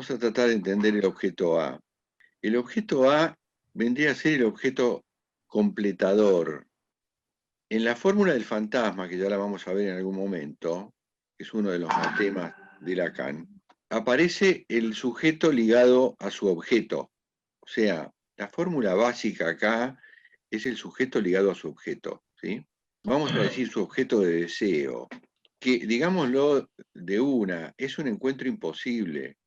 Vamos a tratar de entender el objeto A. El objeto A vendría a ser el objeto completador. En la fórmula del fantasma, que ya la vamos a ver en algún momento, que es uno de los matemas de Lacan, aparece el sujeto ligado a su objeto. O sea, la fórmula básica acá es el sujeto ligado a su objeto, ¿sí? Vamos a decir su objeto de deseo, que digámoslo de una, es un encuentro imposible.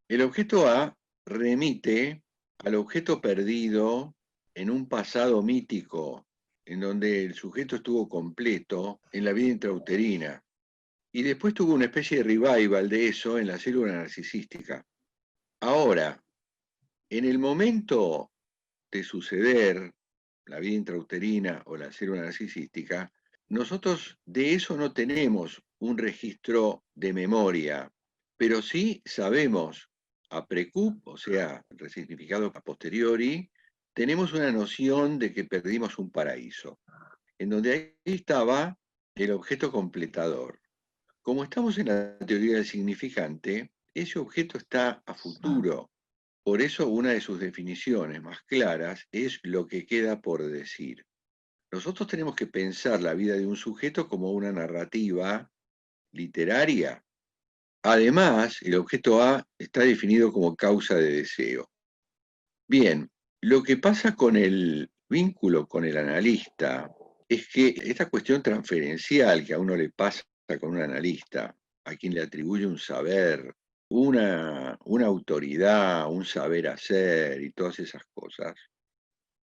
El objeto A remite al objeto perdido en un pasado mítico, en donde el sujeto estuvo completo en la vida intrauterina. Y después tuvo una especie de revival de eso en la célula narcisística. Ahora, en el momento de suceder la vida intrauterina o la célula narcisística, nosotros de eso no tenemos un registro de memoria, pero sí sabemos a precup, o sea, resignificado a posteriori, tenemos una noción de que perdimos un paraíso, en donde ahí estaba el objeto completador. Como estamos en la teoría del significante, ese objeto está a futuro. Por eso una de sus definiciones más claras es lo que queda por decir. Nosotros tenemos que pensar la vida de un sujeto como una narrativa literaria. Además, el objeto A está definido como causa de deseo. Bien, lo que pasa con el vínculo con el analista es que esta cuestión transferencial que a uno le pasa con un analista, a quien le atribuye un saber, una autoridad, un saber hacer y todas esas cosas,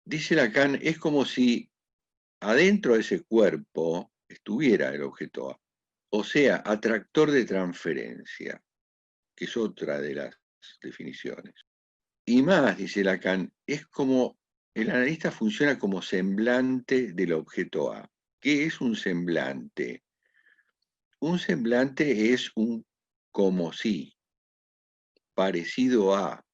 dice Lacan, es como si adentro de ese cuerpo estuviera el objeto A, o sea, atractor de transferencia, que es otra de las definiciones. Y más, dice Lacan, es como el analista funciona como semblante del objeto A. ¿Qué es un semblante? Un semblante es un como si, parecido a,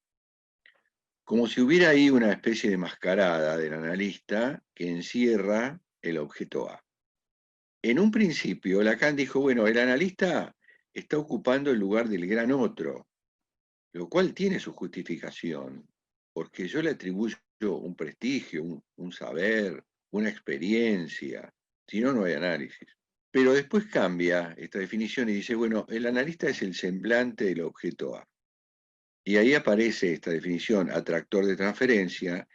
como si hubiera ahí una especie de mascarada del analista que encierra el objeto A. En un principio, Lacan dijo, bueno, el analista está ocupando el lugar del gran otro, lo cual tiene su justificación, porque yo le atribuyo un prestigio, un saber, una experiencia, si no, no hay análisis. Pero después cambia esta definición y dice, bueno, el analista es el semblante del objeto A. Y ahí aparece esta definición, atractor de transferencia.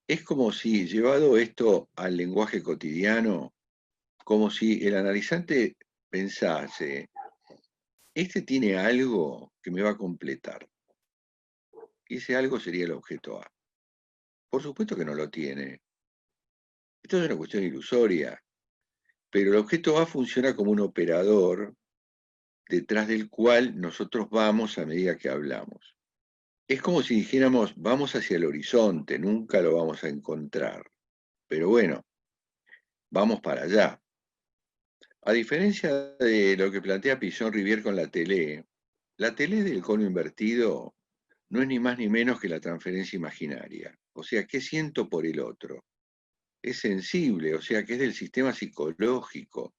Es como si, llevado esto al lenguaje cotidiano, como si el analizante pensase, este tiene algo que me va a completar. Y ese algo sería el objeto A. Por supuesto que no lo tiene. Esto es una cuestión ilusoria, pero el objeto A funciona como un operador detrás del cual nosotros vamos a medida que hablamos. Es como si dijéramos, vamos hacia el horizonte, nunca lo vamos a encontrar. Pero bueno, vamos para allá. A diferencia de lo que plantea Pisson Rivière con la tele del cono invertido no es ni más ni menos que la transferencia imaginaria. O sea, ¿qué siento por el otro? Es sensible, o sea, que es del sistema psicológico,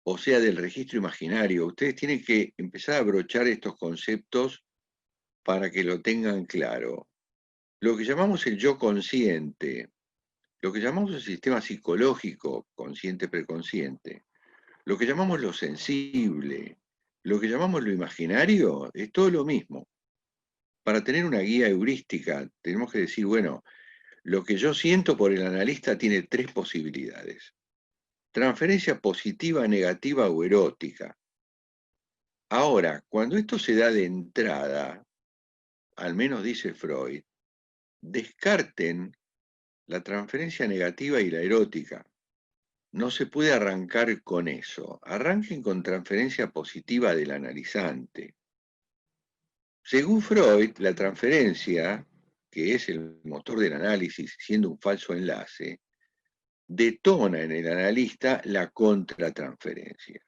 o sea, del registro imaginario. Ustedes tienen que empezar a brochar estos conceptos para que lo tengan claro. Lo que llamamos el yo consciente, lo que llamamos el sistema psicológico, consciente, preconsciente, lo que llamamos lo sensible, lo que llamamos lo imaginario, es todo lo mismo. Para tener una guía heurística, tenemos que decir, bueno, lo que yo siento por el analista tiene tres posibilidades. Transferencia positiva, negativa o erótica. Ahora, cuando esto se da de entrada, al menos dice Freud, descarten la transferencia negativa y la erótica. No se puede arrancar con eso. Arranquen con transferencia positiva del analizante. Según Freud, la transferencia, que es el motor del análisis, siendo un falso enlace, detona en el analista la contratransferencia.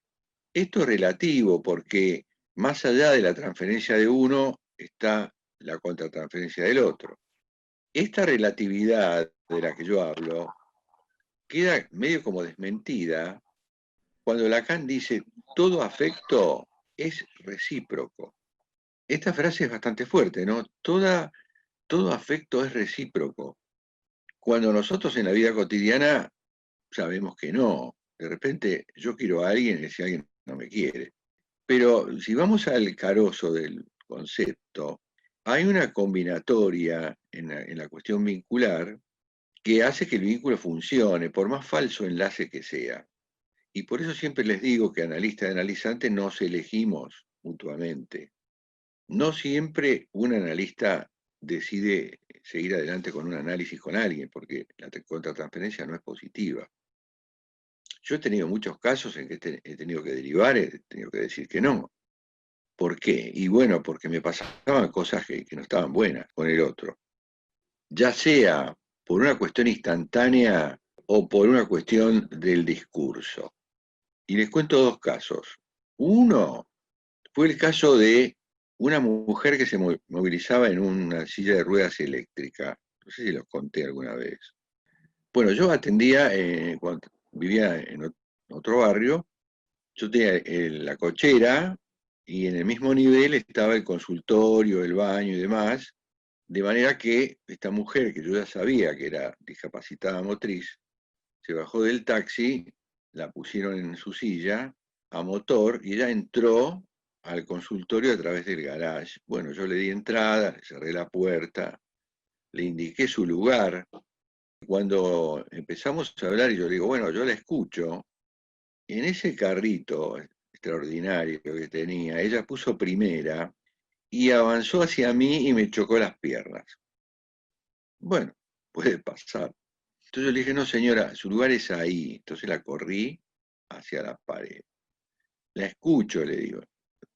Esto es relativo porque más allá de la transferencia de uno está la contratransferencia del otro. Esta relatividad de la que yo hablo queda medio como desmentida cuando Lacan dice todo afecto es recíproco. esta frase es bastante fuerte, ¿no? Todo afecto es recíproco. Cuando nosotros en la vida cotidiana sabemos que no. De repente yo quiero a alguien y ese alguien no me quiere. Pero si vamos al carozo del concepto, hay una combinatoria en la cuestión vincular que hace que el vínculo funcione, por más falso enlace que sea. Y por eso siempre les digo que analista y analizante nos elegimos mutuamente. No siempre un analista decide seguir adelante con un análisis con alguien, porque la contratransferencia no es positiva. Yo he tenido muchos casos en que he tenido que derivar, he tenido que decir que no. ¿Por qué? Y bueno, porque me pasaban cosas que no estaban buenas con el otro. Ya sea por una cuestión instantánea o por una cuestión del discurso. Y les cuento dos casos. Uno fue el caso de una mujer que se movilizaba en una silla de ruedas eléctrica. No sé si los conté alguna vez. Bueno, yo atendía, cuando vivía en otro barrio, yo tenía la cochera y en el mismo nivel estaba el consultorio, el baño y demás, de manera que esta mujer, que yo ya sabía que era discapacitada motriz, se bajó del taxi, la pusieron en su silla a motor y ella entró al consultorio a través del garage. Bueno, yo le di entrada, le cerré la puerta, le indiqué su lugar. Cuando empezamos a hablar y yo le digo, bueno, yo la escucho, en ese carrito extraordinario que tenía, ella puso primera y avanzó hacia mí y me chocó las piernas. Bueno, puede pasar. Entonces yo le dije, no señora, su lugar es ahí. Entonces la corrí hacia la pared. La escucho, le digo.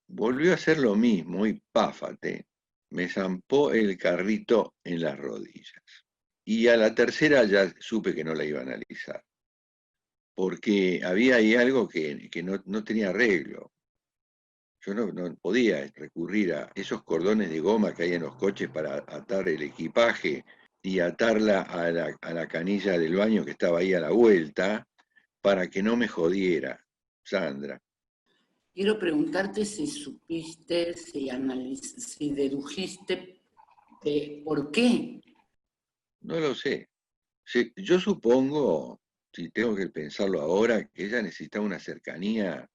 Volvió a hacer lo mismo y páfate, me zampó el carrito en las rodillas. Y a la tercera ya supe que no la iba a analizar, porque había ahí algo que no tenía arreglo. Yo no podía recurrir a esos cordones de goma que hay en los coches para atar el equipaje y atarla a la canilla del baño que estaba ahí a la vuelta para que no me jodiera, Sandra. Quiero preguntarte si supiste, si dedujiste de por qué. No lo sé. Sí, yo supongo, si tengo que pensarlo ahora, que ella necesitaba una cercanía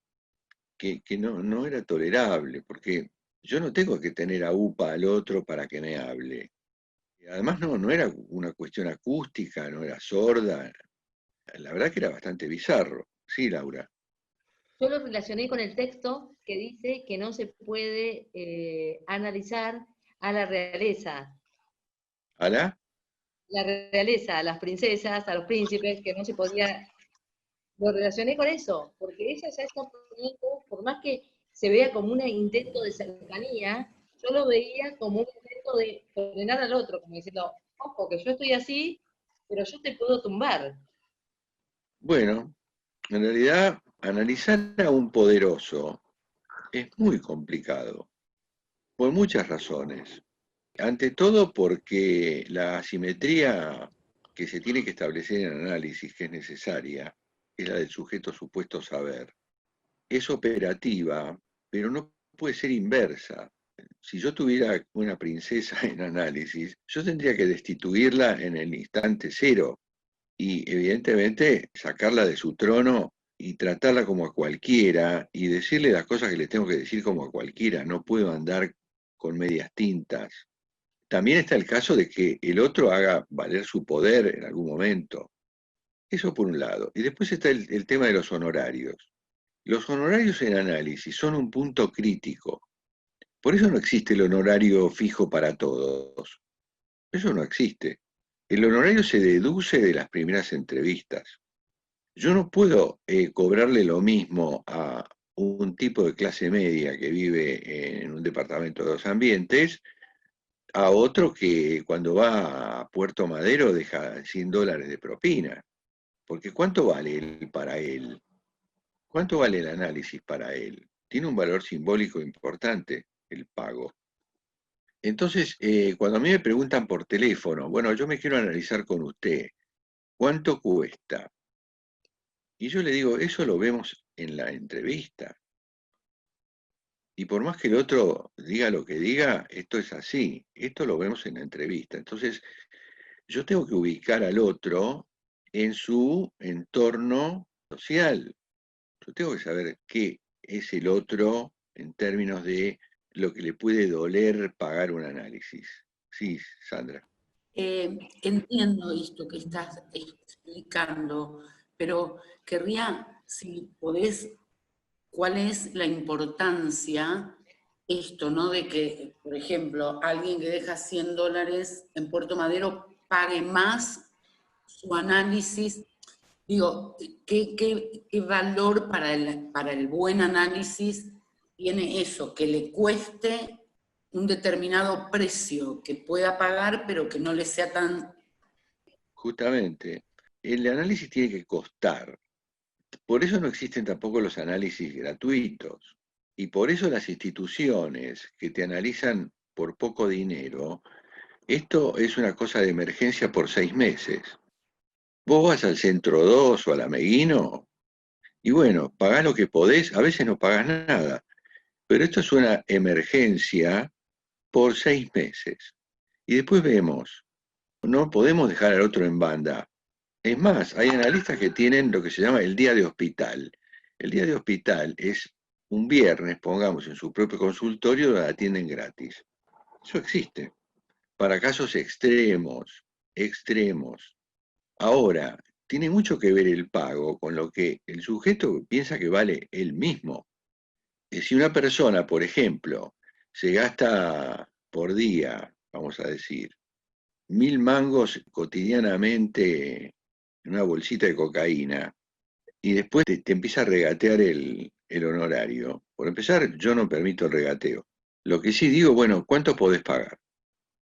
que no era tolerable, porque yo no tengo que tener a UPA al otro para que me hable. Además no era una cuestión acústica, no era sorda, la verdad que era bastante bizarro. Sí, Laura. Yo lo relacioné con el texto que dice que no se puede analizar a la realeza, ¿Alá? a las princesas, a los príncipes, que no se podía. Lo relacioné con eso, porque ella ya está poniendo, por más que se vea como un intento de cercanía, yo lo veía como un intento de frenar al otro, como diciendo, ojo, que yo estoy así, pero yo te puedo tumbar. Bueno, en realidad analizar a un poderoso es muy complicado, por muchas razones. Ante todo porque la asimetría que se tiene que establecer en el análisis, que es necesaria, es la del sujeto supuesto saber. Es operativa, pero no puede ser inversa. Si yo tuviera una princesa en análisis, yo tendría que destituirla en el instante cero y evidentemente sacarla de su trono y tratarla como a cualquiera y decirle las cosas que le tengo que decir como a cualquiera. No puedo andar con medias tintas. También está el caso de que el otro haga valer su poder en algún momento. Eso por un lado. Y después está el tema de los honorarios. Los honorarios en análisis son un punto crítico. Por eso no existe el honorario fijo para todos. Eso no existe. El honorario se deduce de las primeras entrevistas. Yo no puedo cobrarle lo mismo a un tipo de clase media que vive en un departamento de dos ambientes a otro que cuando va a Puerto Madero deja $100 de propina. Porque ¿cuánto vale él para él? ¿Cuánto vale el análisis para él? Tiene un valor simbólico importante el pago. Entonces, cuando a mí me preguntan por teléfono, bueno, yo me quiero analizar con usted, ¿cuánto cuesta? Y yo le digo, eso lo vemos en la entrevista. Y por más que el otro diga lo que diga, esto es así. Esto lo vemos en la entrevista. Entonces, yo tengo que ubicar al otro en su entorno social. Yo tengo que saber qué es el otro en términos de lo que le puede doler pagar un análisis. Sí, Sandra. Entiendo esto que estás explicando, pero querría, si podés, cuál es la importancia esto, ¿no? De que, por ejemplo, alguien que deja $100 en Puerto Madero pague más su análisis. Digo, ¿qué valor para el buen análisis tiene eso? Que le cueste un determinado precio que pueda pagar, pero que no le sea tan... Justamente, el análisis tiene que costar. Por eso no existen tampoco los análisis gratuitos. Y por eso las instituciones que te analizan por poco dinero, esto es una cosa de emergencia por 6 meses. Vos vas al Centro 2 o al Ameguino y bueno, pagás lo que podés, a veces no pagás nada, pero esto es una emergencia por 6 meses. Y después vemos, no podemos dejar al otro en banda. Es más, hay analistas que tienen lo que se llama el día de hospital. El día de hospital es un viernes, pongamos, en su propio consultorio, donde atienden gratis. Eso existe. Para casos extremos, extremos. Ahora, tiene mucho que ver el pago con lo que el sujeto piensa que vale él mismo. Si una persona, por ejemplo, se gasta por día, vamos a decir, 1000 mangos cotidianamente en una bolsita de cocaína, y después te empieza a regatear el honorario. Por empezar, yo no permito el regateo. Lo que sí digo, bueno, ¿cuánto podés pagar?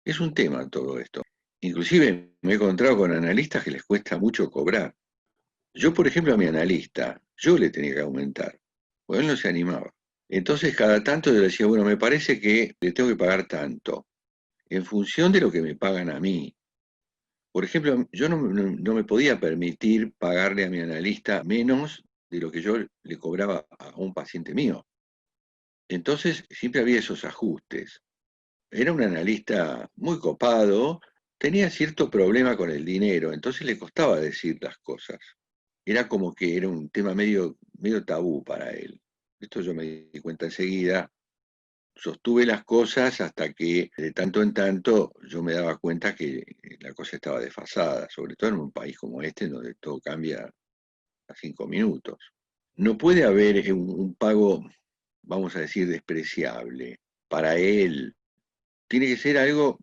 Es un tema todo esto. Inclusive me he encontrado con analistas que les cuesta mucho cobrar. Yo, por ejemplo, a mi analista, yo le tenía que aumentar, porque él no se animaba. Entonces, cada tanto yo le decía, bueno, me parece que le tengo que pagar tanto, en función de lo que me pagan a mí. Por ejemplo, yo no me podía permitir pagarle a mi analista menos de lo que yo le cobraba a un paciente mío. Entonces, siempre había esos ajustes. Era un analista muy copado, tenía cierto problema con el dinero, entonces le costaba decir las cosas. Era como que era un tema medio tabú para él. Esto yo me di cuenta enseguida. Sostuve las cosas hasta que de tanto en tanto yo me daba cuenta que la cosa estaba desfasada, sobre todo en un país como este, donde todo cambia a 5 minutos. No puede haber un pago, vamos a decir, despreciable para él. Tiene que ser algo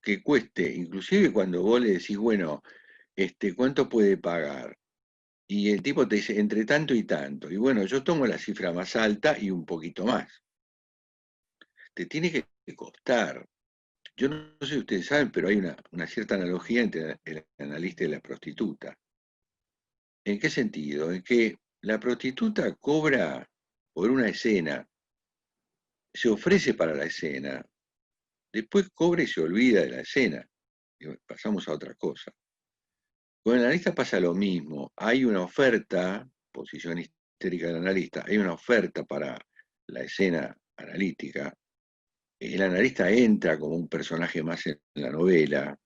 que cueste, inclusive cuando vos le decís, bueno, ¿cuánto puede pagar? Y el tipo te dice, entre tanto y tanto. Y bueno, yo tomo la cifra más alta y un poquito más. Te tiene que costar. Yo no sé si ustedes saben, pero hay una cierta analogía entre el analista y la prostituta. ¿En qué sentido? En que la prostituta cobra por una escena, se ofrece para la escena, después cobra y se olvida de la escena. Y pasamos a otra cosa. Con el analista pasa lo mismo. Hay una oferta, posición histérica del analista, hay una oferta para la escena analítica. El analista entra como un personaje más en la novela,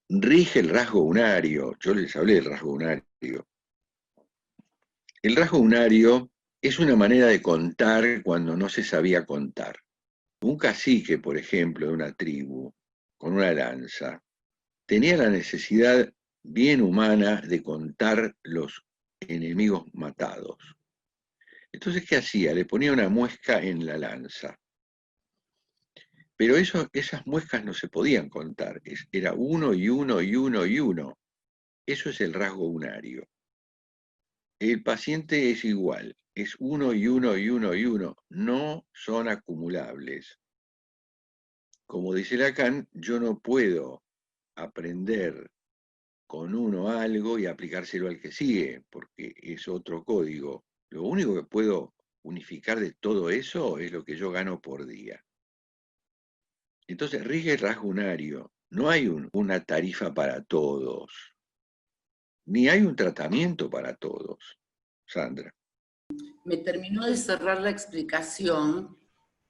rige el rasgo unario. Yo les hablé del rasgo unario. El rasgo unario es una manera de contar cuando no se sabía contar. Un cacique, por ejemplo, de una tribu, con una lanza, tenía la necesidad bien humana de contar los enemigos matados. Entonces, ¿qué hacía? Le ponía una muesca en la lanza. Pero esas muescas no se podían contar. Era uno y uno y uno y uno. Eso es el rasgo unario. El paciente es igual. Es uno y uno y uno y uno. No son acumulables. Como dice Lacan, yo no puedo aprender con uno algo y aplicárselo al que sigue, porque es otro código. Lo único que puedo unificar de todo eso es lo que yo gano por día. Entonces rige el rasgo unario. No hay una tarifa para todos, ni hay un tratamiento para todos, Sandra. me terminó de cerrar la explicación,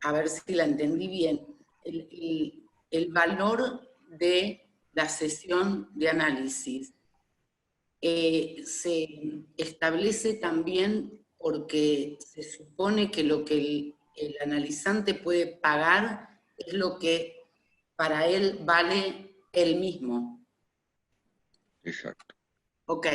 a ver si la entendí bien, el valor de la sesión de análisis. Se establece también porque se supone que lo que el analizante puede pagar es lo que para él vale él mismo. Exacto. Ok.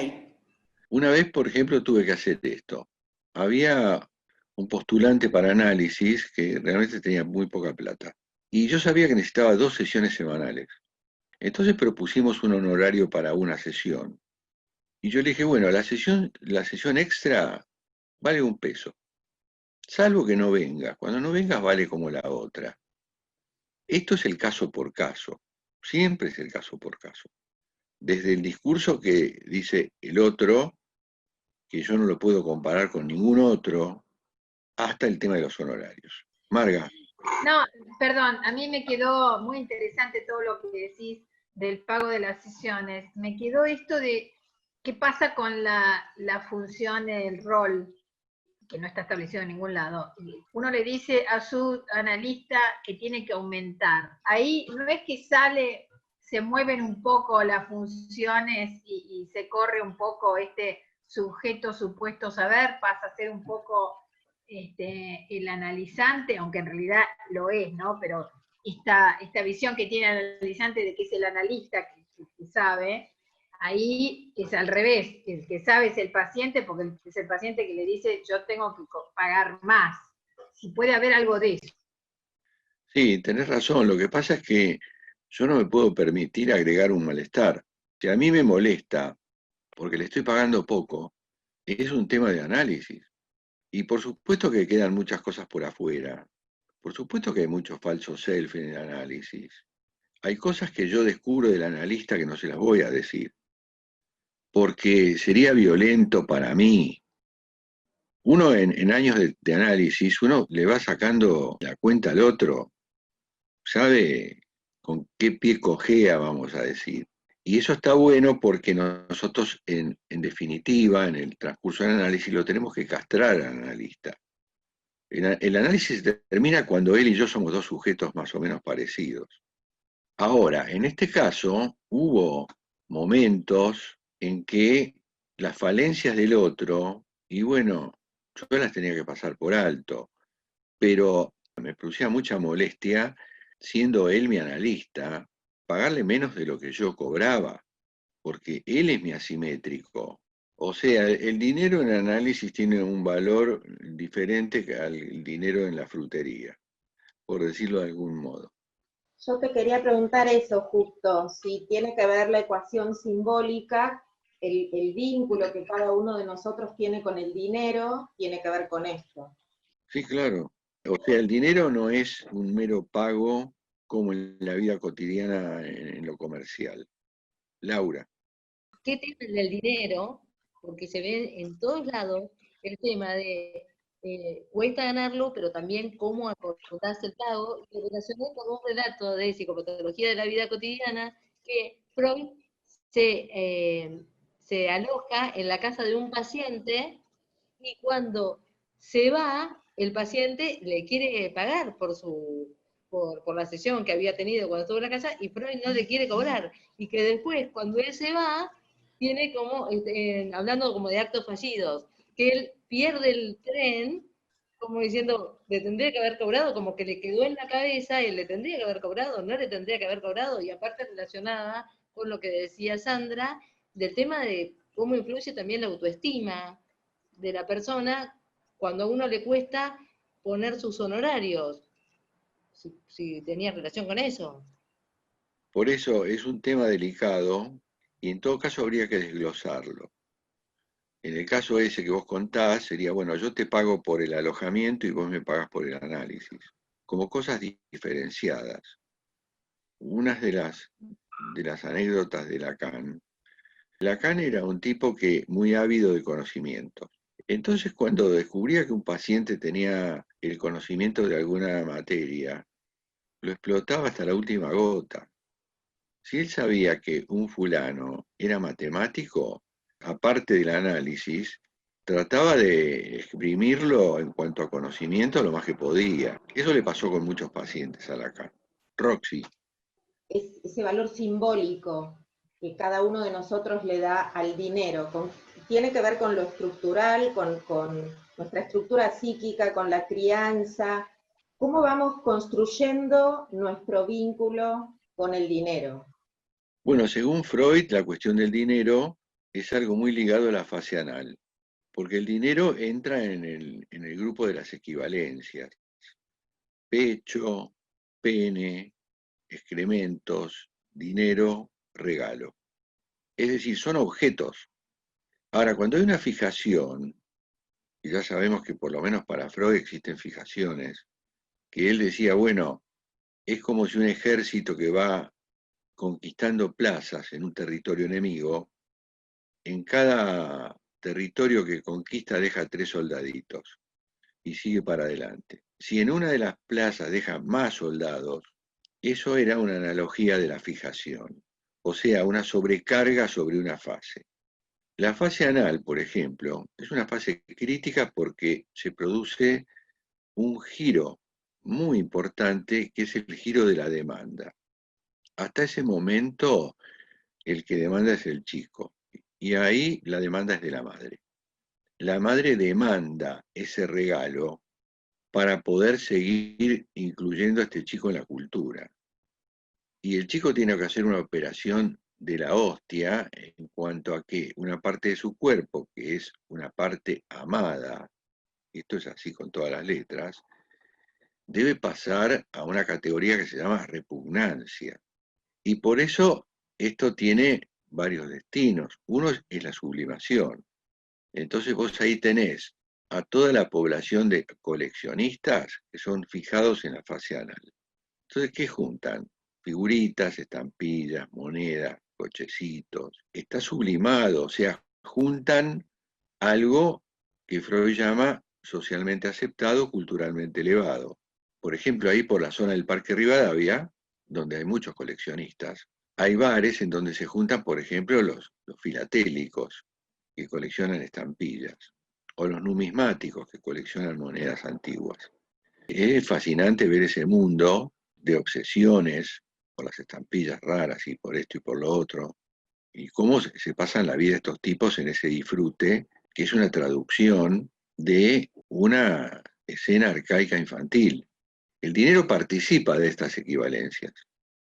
Una vez, por ejemplo, tuve que hacer esto. Había un postulante para análisis que realmente tenía muy poca plata. Y yo sabía que necesitaba 2 sesiones semanales. Entonces propusimos un honorario para una sesión. Y yo le dije, bueno, la sesión extra vale 1 peso. Salvo que no vengas. Cuando no vengas vale como la otra. Esto es el caso por caso. Siempre es el caso por caso. Desde el discurso que dice el otro, que yo no lo puedo comparar con ningún otro, hasta el tema de los honorarios. Marga. No, perdón, a mí me quedó muy interesante todo lo que decís del pago de las sesiones. Me quedó esto de qué pasa con la función, el rol, que no está establecido en ningún lado. Uno le dice a su analista que tiene que aumentar. Ahí no es que sale, se mueven un poco las funciones y se corre un poco este sujeto supuesto saber, pasa a ser un poco el analizante, aunque en realidad lo es, ¿no? Pero esta visión que tiene el analizante de que es el analista que sabe, ahí es al revés, el que sabe es el paciente, porque es el paciente que le dice yo tengo que pagar más. Si puede haber algo de eso. Sí, tenés razón. Lo que pasa es que yo no me puedo permitir agregar un malestar. Si a mí me molesta, porque le estoy pagando poco, es un tema de análisis. Y por supuesto que quedan muchas cosas por afuera. Por supuesto que hay mucho falso self en el análisis. Hay cosas que yo descubro del analista que no se las voy a decir, porque sería violento para mí. Uno en años de análisis, uno le va sacando la cuenta al otro, sabe con qué pie cojea, vamos a decir. Y eso está bueno porque nosotros, en definitiva, en el transcurso del análisis, lo tenemos que castrar al analista. El análisis termina cuando él y yo somos 2 sujetos más o menos parecidos. Ahora, en este caso, hubo momentos en que las falencias del otro, y bueno, yo las tenía que pasar por alto, pero me producía mucha molestia, siendo él mi analista, pagarle menos de lo que yo cobraba, porque él es mi asimétrico. O sea, el dinero en análisis tiene un valor diferente que al dinero en la frutería, por decirlo de algún modo. Yo te quería preguntar eso justo, si tiene que ver la ecuación simbólica, el vínculo que cada uno de nosotros tiene con el dinero, tiene que ver con esto. Sí, claro. O sea, el dinero no es un mero pago como en la vida cotidiana en lo comercial. Laura. ¿Qué tema el del dinero? Porque se ve en todos lados el tema de cuesta ganarlo, pero también cómo acordarse el pago, y lo relacioné con un relato de psicopatología de la vida cotidiana, que Freud se aloja en la casa de un paciente y cuando se va, el paciente le quiere pagar por la sesión que había tenido cuando estuvo en la casa y Freud no le quiere cobrar. Y que después, cuando él se va, tiene como, hablando como de actos fallidos, que él pierde el tren, como diciendo, le tendría que haber cobrado, como que le quedó en la cabeza, él le tendría que haber cobrado, no le tendría que haber cobrado, y aparte relacionada con lo que decía Sandra, del tema de cómo influye también la autoestima de la persona cuando a uno le cuesta poner sus honorarios, si tenía relación con eso. Por eso es un tema delicado y en todo caso habría que desglosarlo. En el caso ese que vos contás, sería, bueno, yo te pago por el alojamiento y vos me pagás por el análisis, como cosas diferenciadas. Una de las anécdotas de Lacan. Lacan era un tipo que muy ávido de conocimiento. Entonces, cuando descubría que un paciente tenía el conocimiento de alguna materia, lo explotaba hasta la última gota. Si él sabía que un fulano era matemático, aparte del análisis, trataba de exprimirlo en cuanto a conocimiento lo más que podía. Eso le pasó con muchos pacientes a Lacan. Roxy. Ese valor simbólico que cada uno de nosotros le da al dinero, tiene que ver con lo estructural, con nuestra estructura psíquica, con la crianza, cómo vamos construyendo nuestro vínculo con el dinero. Bueno, según Freud, la cuestión del dinero es algo muy ligado a la fase anal, porque el dinero entra en el grupo de las equivalencias. Pecho, pene, excrementos, dinero, regalo. Es decir, son objetos. Ahora, cuando hay una fijación, y ya sabemos que por lo menos para Freud existen fijaciones, que él decía, bueno, es como si un ejército que va conquistando plazas en un territorio enemigo, en cada territorio que conquista deja 3 soldaditos y sigue para adelante. Si en una de las plazas deja más soldados, eso era una analogía de la fijación, o sea, una sobrecarga sobre una fase. La fase anal, por ejemplo, es una fase crítica porque se produce un giro muy importante, que es el giro de la demanda. Hasta ese momento, el que demanda es el chico, y ahí la demanda es de la madre. La madre demanda ese regalo para poder seguir incluyendo a este chico en la cultura. Y el chico tiene que hacer una operación de la hostia en cuanto a que una parte de su cuerpo, que es una parte amada, esto es así con todas las letras, debe pasar a una categoría que se llama repugnancia. Y por eso esto tiene varios destinos. Uno es la sublimación. Entonces vos ahí tenés a toda la población de coleccionistas que son fijados en la fase anal. Entonces, ¿qué juntan? Figuritas, estampillas, monedas, cochecitos. Está sublimado, o sea, juntan algo que Freud llama socialmente aceptado, culturalmente elevado. Por ejemplo, ahí por la zona del Parque Rivadavia, donde hay muchos coleccionistas, hay bares en donde se juntan, por ejemplo, los filatélicos, que coleccionan estampillas, o los numismáticos, que coleccionan monedas antiguas. Es fascinante ver ese mundo de obsesiones por las estampillas raras y por esto y por lo otro, y cómo se pasan la vida estos tipos en ese disfrute, que es una traducción de una escena arcaica infantil. El dinero participa de estas equivalencias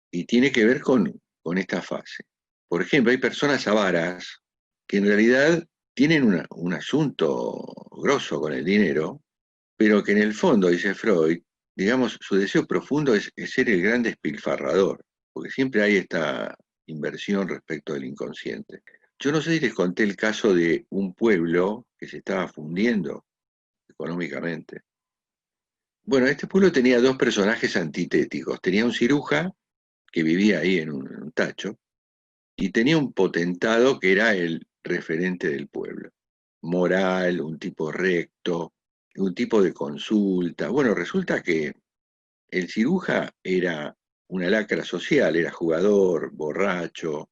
y tiene que ver con esta fase. Por ejemplo, hay personas avaras que en realidad tienen un asunto grosso con el dinero, pero que en el fondo, dice Freud, digamos, su deseo profundo es ser el gran despilfarrador, porque siempre hay esta inversión respecto del inconsciente. Yo no sé si les conté el caso de un pueblo que se estaba fundiendo económicamente. Bueno, este pueblo tenía dos personajes antitéticos. Tenía un ciruja que vivía ahí en un tacho y tenía un potentado que era el referente del pueblo. Moral, un tipo recto, un tipo de consulta. Bueno, resulta que el ciruja era una lacra social, era jugador, borracho.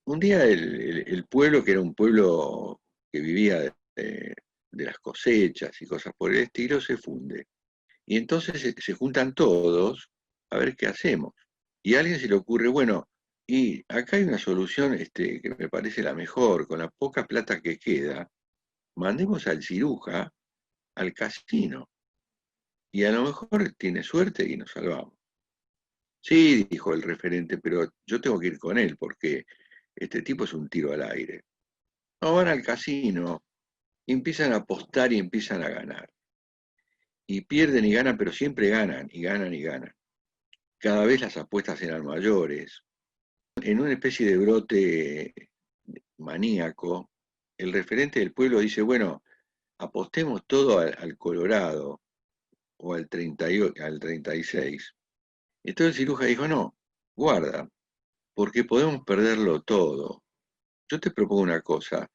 Un día el pueblo, que era un pueblo que vivía de las cosechas y cosas por el estilo, se funde. Y entonces se juntan todos a ver qué hacemos. Y a alguien se le ocurre, bueno, y acá hay una solución que me parece la mejor, con la poca plata que queda, mandemos al ciruja al casino. Y a lo mejor tiene suerte y nos salvamos. Sí, dijo el referente, pero yo tengo que ir con él porque este tipo es un tiro al aire. No, van al casino, y empiezan a apostar y empiezan a ganar. Y pierden y ganan, pero siempre ganan y ganan y ganan. Cada vez las apuestas eran mayores. En una especie de brote maníaco, el referente del pueblo dice, bueno, apostemos todo al Colorado o al 36. Entonces el ciruja dijo, no, guarda, porque podemos perderlo todo. Yo te propongo una cosa,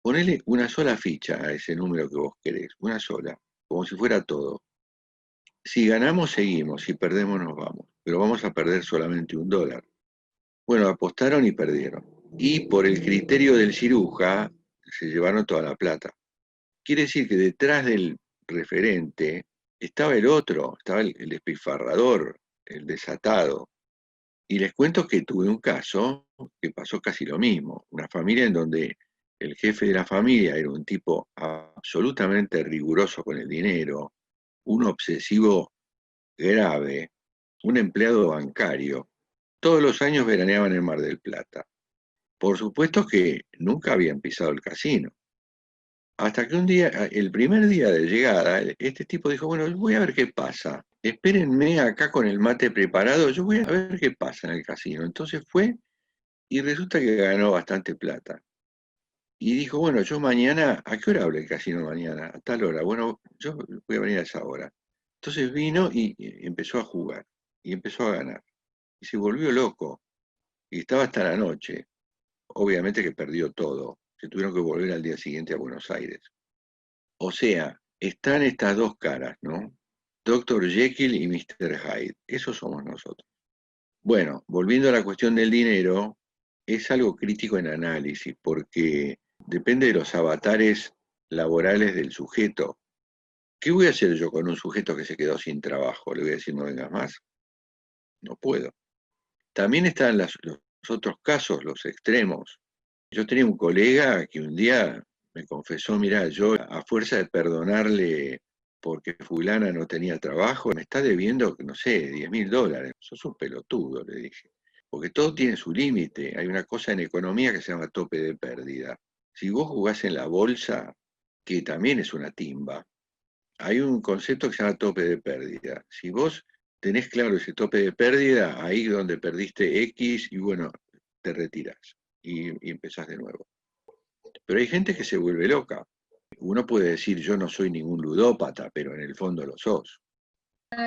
ponele una sola ficha a ese número que vos querés, una sola, como si fuera todo. Si ganamos, seguimos, si perdemos, nos vamos, pero vamos a perder solamente $1. Bueno, apostaron y perdieron. Y por el criterio del ciruja, se llevaron toda la plata. quiere decir que detrás del referente estaba el otro, estaba el despilfarrador, el desatado. Y les cuento que tuve un caso que pasó casi lo mismo. Una familia en donde el jefe de la familia era un tipo absolutamente riguroso con el dinero, un obsesivo grave, un empleado bancario. Todos los años veraneaban en Mar del Plata. Por supuesto que nunca habían pisado el casino. Hasta que un día, el primer día de llegada, este tipo dijo, bueno, voy a ver qué pasa. Espérenme acá con el mate preparado, yo voy a ver qué pasa en el casino. Entonces fue y resulta que ganó bastante plata. Y dijo, bueno, yo mañana, ¿a qué hora abre el casino mañana? A tal hora. Bueno, yo voy a venir a esa hora. Entonces vino y empezó a jugar. Y empezó a ganar. Y se volvió loco. Y estaba hasta la noche. Obviamente que perdió todo. Se tuvieron que volver al día siguiente a Buenos Aires. O sea, están estas dos caras, ¿no? Dr. Jekyll y Mr. Hyde. Eso somos nosotros. Bueno, volviendo a la cuestión del dinero, es algo crítico en análisis, porque depende de los avatares laborales del sujeto. ¿Qué voy a hacer yo con un sujeto que se quedó sin trabajo? ¿Le voy a decir no vengas más? No puedo. También están los otros casos, los extremos. Yo tenía un colega que un día me confesó, mirá, yo a fuerza de perdonarle porque fulana no tenía trabajo, me está debiendo, no sé, $10.000. Sos un pelotudo, le dije. Porque todo tiene su límite. Hay una cosa en economía que se llama tope de pérdida. Si vos jugás en la bolsa, que también es una timba, hay un concepto que se llama tope de pérdida. Si vos tenés claro ese tope de pérdida, ahí donde perdiste X, y bueno, te retirás y empezás de nuevo. Pero hay gente que se vuelve loca. Uno puede decir, yo no soy ningún ludópata, pero en el fondo lo sos.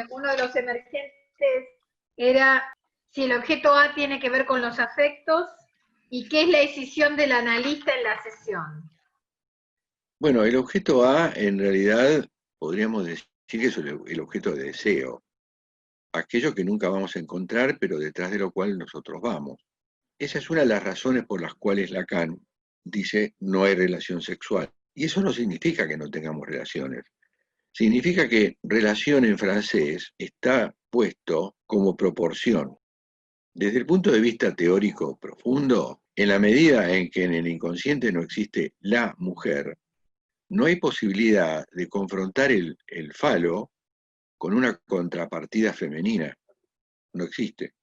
Uno de los emergentes era si el objeto A tiene que ver con los afectos y qué es la decisión del analista en la sesión. Bueno, el objeto A en realidad podríamos decir que es el objeto de deseo, aquello que nunca vamos a encontrar, pero detrás de lo cual nosotros vamos. Esa es una de las razones por las cuales Lacan dice no hay relación sexual. Y eso no significa que no tengamos relaciones. Significa que relación en francés está puesto como proporción. Desde el punto de vista teórico profundo, en la medida en que en el inconsciente no existe la mujer, no hay posibilidad de confrontar el falo con una contrapartida femenina. No existe.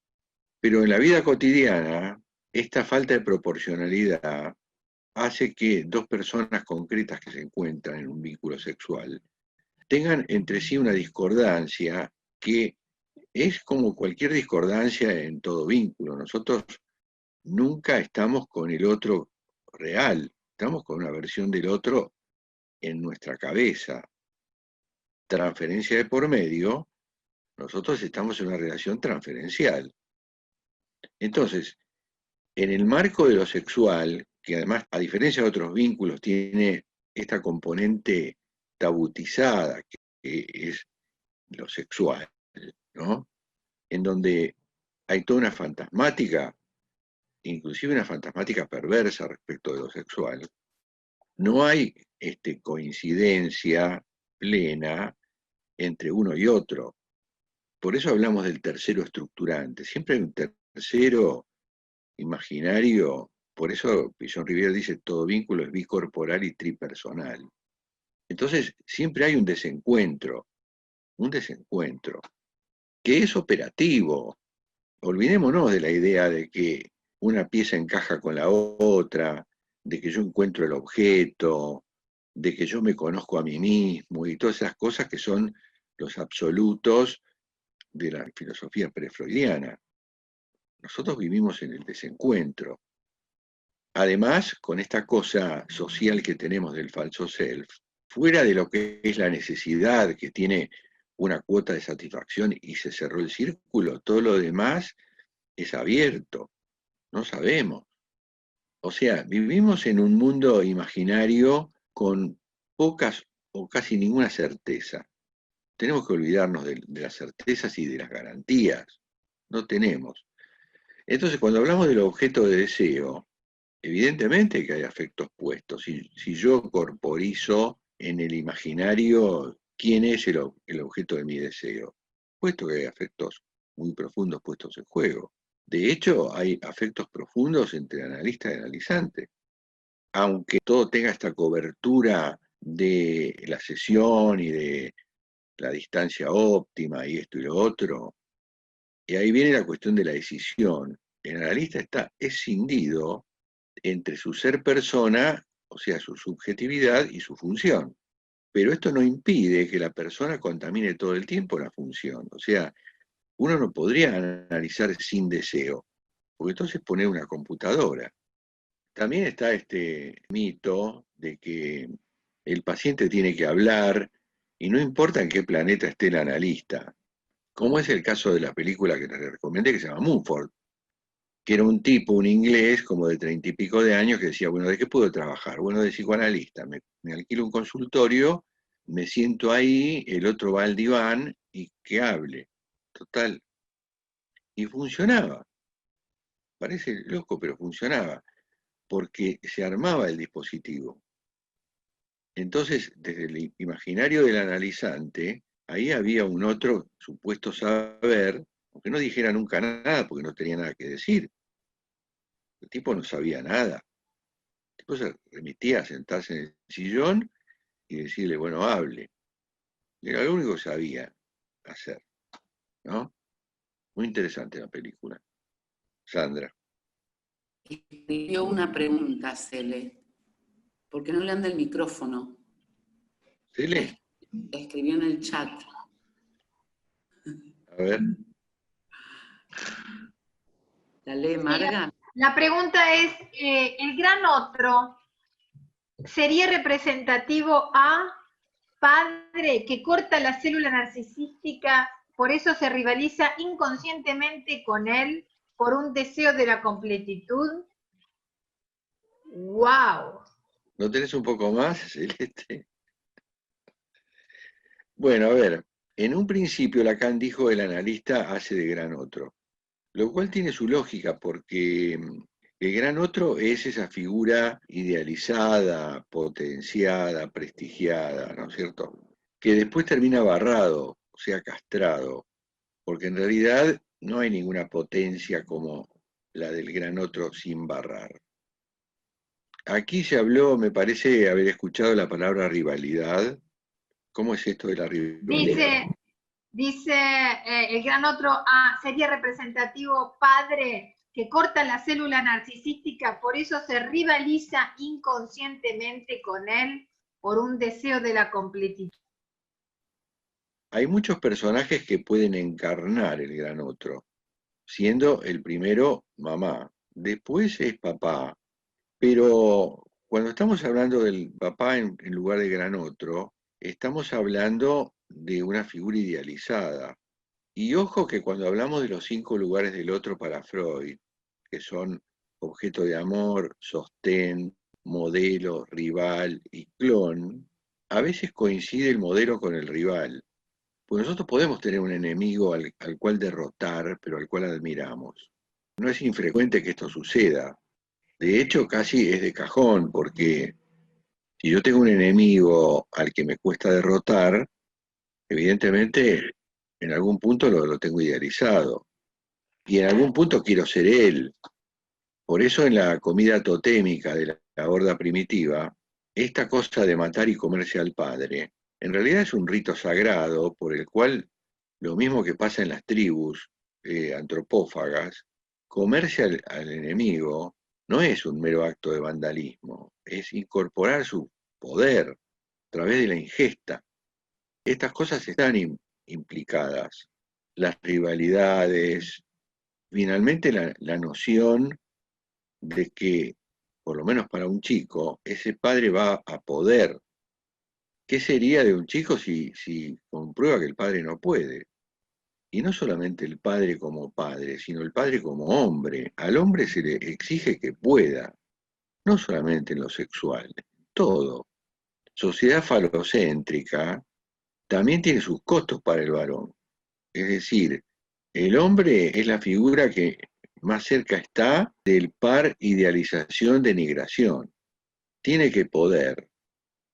Pero en la vida cotidiana, esta falta de proporcionalidad hace que dos personas concretas que se encuentran en un vínculo sexual tengan entre sí una discordancia que es como cualquier discordancia en todo vínculo. Nosotros nunca estamos con el otro real, estamos con una versión del otro en nuestra cabeza. Transferencia de por medio, nosotros estamos en una relación transferencial. Entonces, en el marco de lo sexual, que además, a diferencia de otros vínculos, tiene esta componente tabutizada, que es lo sexual, ¿no? En donde hay toda una fantasmática, inclusive una fantasmática perversa respecto de lo sexual, no hay coincidencia plena entre uno y otro. Por eso hablamos del tercero estructurante. Siempre hay un tercero imaginario. Por eso Pillon Rivière dice todo vínculo es bicorporal y tripersonal. Entonces siempre hay un desencuentro que es operativo. Olvidémonos de la idea de que una pieza encaja con la otra, de que yo encuentro el objeto, de que yo me conozco a mí mismo y todas esas cosas que son los absolutos de la filosofía prefreudiana. Nosotros vivimos en el desencuentro. Además, con esta cosa social que tenemos del falso self, fuera de lo que es la necesidad que tiene una cuota de satisfacción y se cerró el círculo, todo lo demás es abierto, no sabemos. O sea, vivimos en un mundo imaginario con pocas o casi ninguna certeza. Tenemos que olvidarnos de las certezas y de las garantías. No tenemos. Entonces, cuando hablamos del objeto de deseo, evidentemente que hay afectos puestos. Si yo corporizo en el imaginario quién es el objeto de mi deseo, puesto que hay afectos muy profundos puestos en juego. De hecho, hay afectos profundos entre analista y analizante. Aunque todo tenga esta cobertura de la sesión y de la distancia óptima y esto y lo otro, y ahí viene la cuestión de la decisión. El analista está escindido entre su ser persona, o sea, su subjetividad y su función. Pero esto no impide que la persona contamine todo el tiempo la función. O sea, uno no podría analizar sin deseo, porque entonces pone una computadora. También está este mito de que el paciente tiene que hablar y no importa en qué planeta esté el analista, como es el caso de la película que les recomendé que se llama Mumford, que era un tipo, un inglés como de 30 y pico de años que decía, bueno, ¿de qué puedo trabajar? Bueno, de psicoanalista, me alquilo un consultorio, me siento ahí, el otro va al diván y que hable. Total. Y funcionaba. Parece loco, pero funcionaba, porque se armaba el dispositivo. Entonces, desde el imaginario del analizante, ahí había un otro supuesto saber, aunque no dijera nunca nada, porque no tenía nada que decir. El tipo no sabía nada. El tipo se remitía a sentarse en el sillón y decirle, bueno, hable. Y era lo único que sabía hacer, ¿no? Muy interesante la película. Sandra. Escribió una pregunta, Cele. ¿Por qué no le anda el micrófono? ¿Cele? La escribió en el chat. A ver. ¿La lee Marga? La pregunta es, ¿el gran otro sería representativo a padre que corta la célula narcisística, por eso se rivaliza inconscientemente con él por un deseo de la completitud? ¡Wow! ¿No tenés un poco más, Celeste? Bueno, a ver. En un principio Lacan dijo el analista hace de gran otro, lo cual tiene su lógica porque el gran otro es esa figura idealizada, potenciada, prestigiada, ¿no es cierto? Que después termina barrado, o sea, castrado, porque en realidad no hay ninguna potencia como la del gran otro sin barrar. Aquí se habló, me parece haber escuchado la palabra rivalidad. ¿Cómo es esto de la rivalidad? Dice el gran otro sería representativo padre que corta la célula narcisística, por eso se rivaliza inconscientemente con él por un deseo de la completitud. Hay muchos personajes que pueden encarnar el gran otro, siendo el primero mamá, después es papá, pero cuando estamos hablando del papá en lugar de gran otro, estamos hablando de una figura idealizada. Y ojo que cuando hablamos de los 5 lugares del otro para Freud, que son objeto de amor, sostén, modelo, rival y clon, a veces coincide el modelo con el rival. Pues nosotros podemos tener un enemigo al cual derrotar, pero al cual admiramos. No es infrecuente que esto suceda. De hecho, casi es de cajón, porque si yo tengo un enemigo al que me cuesta derrotar, evidentemente en algún punto lo tengo idealizado. Y en algún punto quiero ser él. Por eso en la comida totémica de la horda primitiva, esta cosa de matar y comerse al padre, en realidad es un rito sagrado por el cual, lo mismo que pasa en las tribus antropófagas, comerse al enemigo no es un mero acto de vandalismo, es incorporar su poder a través de la ingesta. Estas cosas están implicadas, las rivalidades, finalmente la noción de que, por lo menos para un chico, ese padre va a poder. ¿Qué sería de un chico si comprueba que el padre no puede? Y no solamente el padre como padre, sino el padre como hombre. Al hombre se le exige que pueda, no solamente en lo sexual, todo. Sociedad falocéntrica también tiene sus costos para el varón. Es decir, el hombre es la figura que más cerca está del par idealización-denigración. Tiene que poder.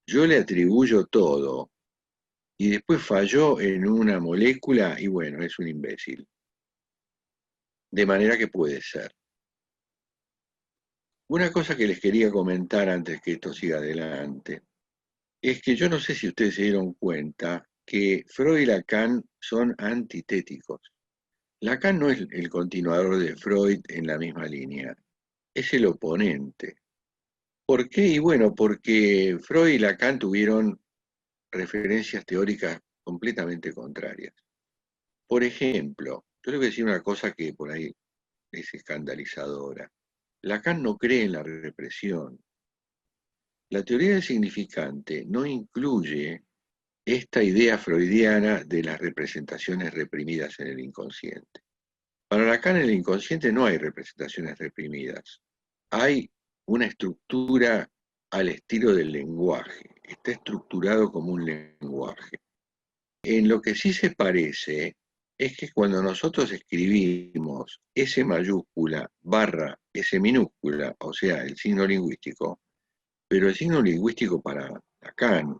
yo le atribuyo todo, y después falló en una molécula, y bueno, es un imbécil. De manera que puede ser. Una cosa que les quería comentar antes que esto siga adelante, es que yo no sé si ustedes se dieron cuenta que Freud y Lacan son antitéticos. Lacan no es el continuador de Freud en la misma línea, es el oponente. ¿Por qué? Y bueno, porque Freud y Lacan tuvieron referencias teóricas completamente contrarias. Por ejemplo, yo les voy a decir una cosa que por ahí es escandalizadora. Lacan no cree en la represión. La teoría del significante no incluye esta idea freudiana de las representaciones reprimidas en el inconsciente. Para Lacan en el inconsciente no hay representaciones reprimidas. Hay una estructura al estilo del lenguaje. Está estructurado como un lenguaje. En lo que sí se parece es que cuando nosotros escribimos S mayúscula barra S minúscula, o sea, el signo lingüístico, pero el signo lingüístico para Lacan,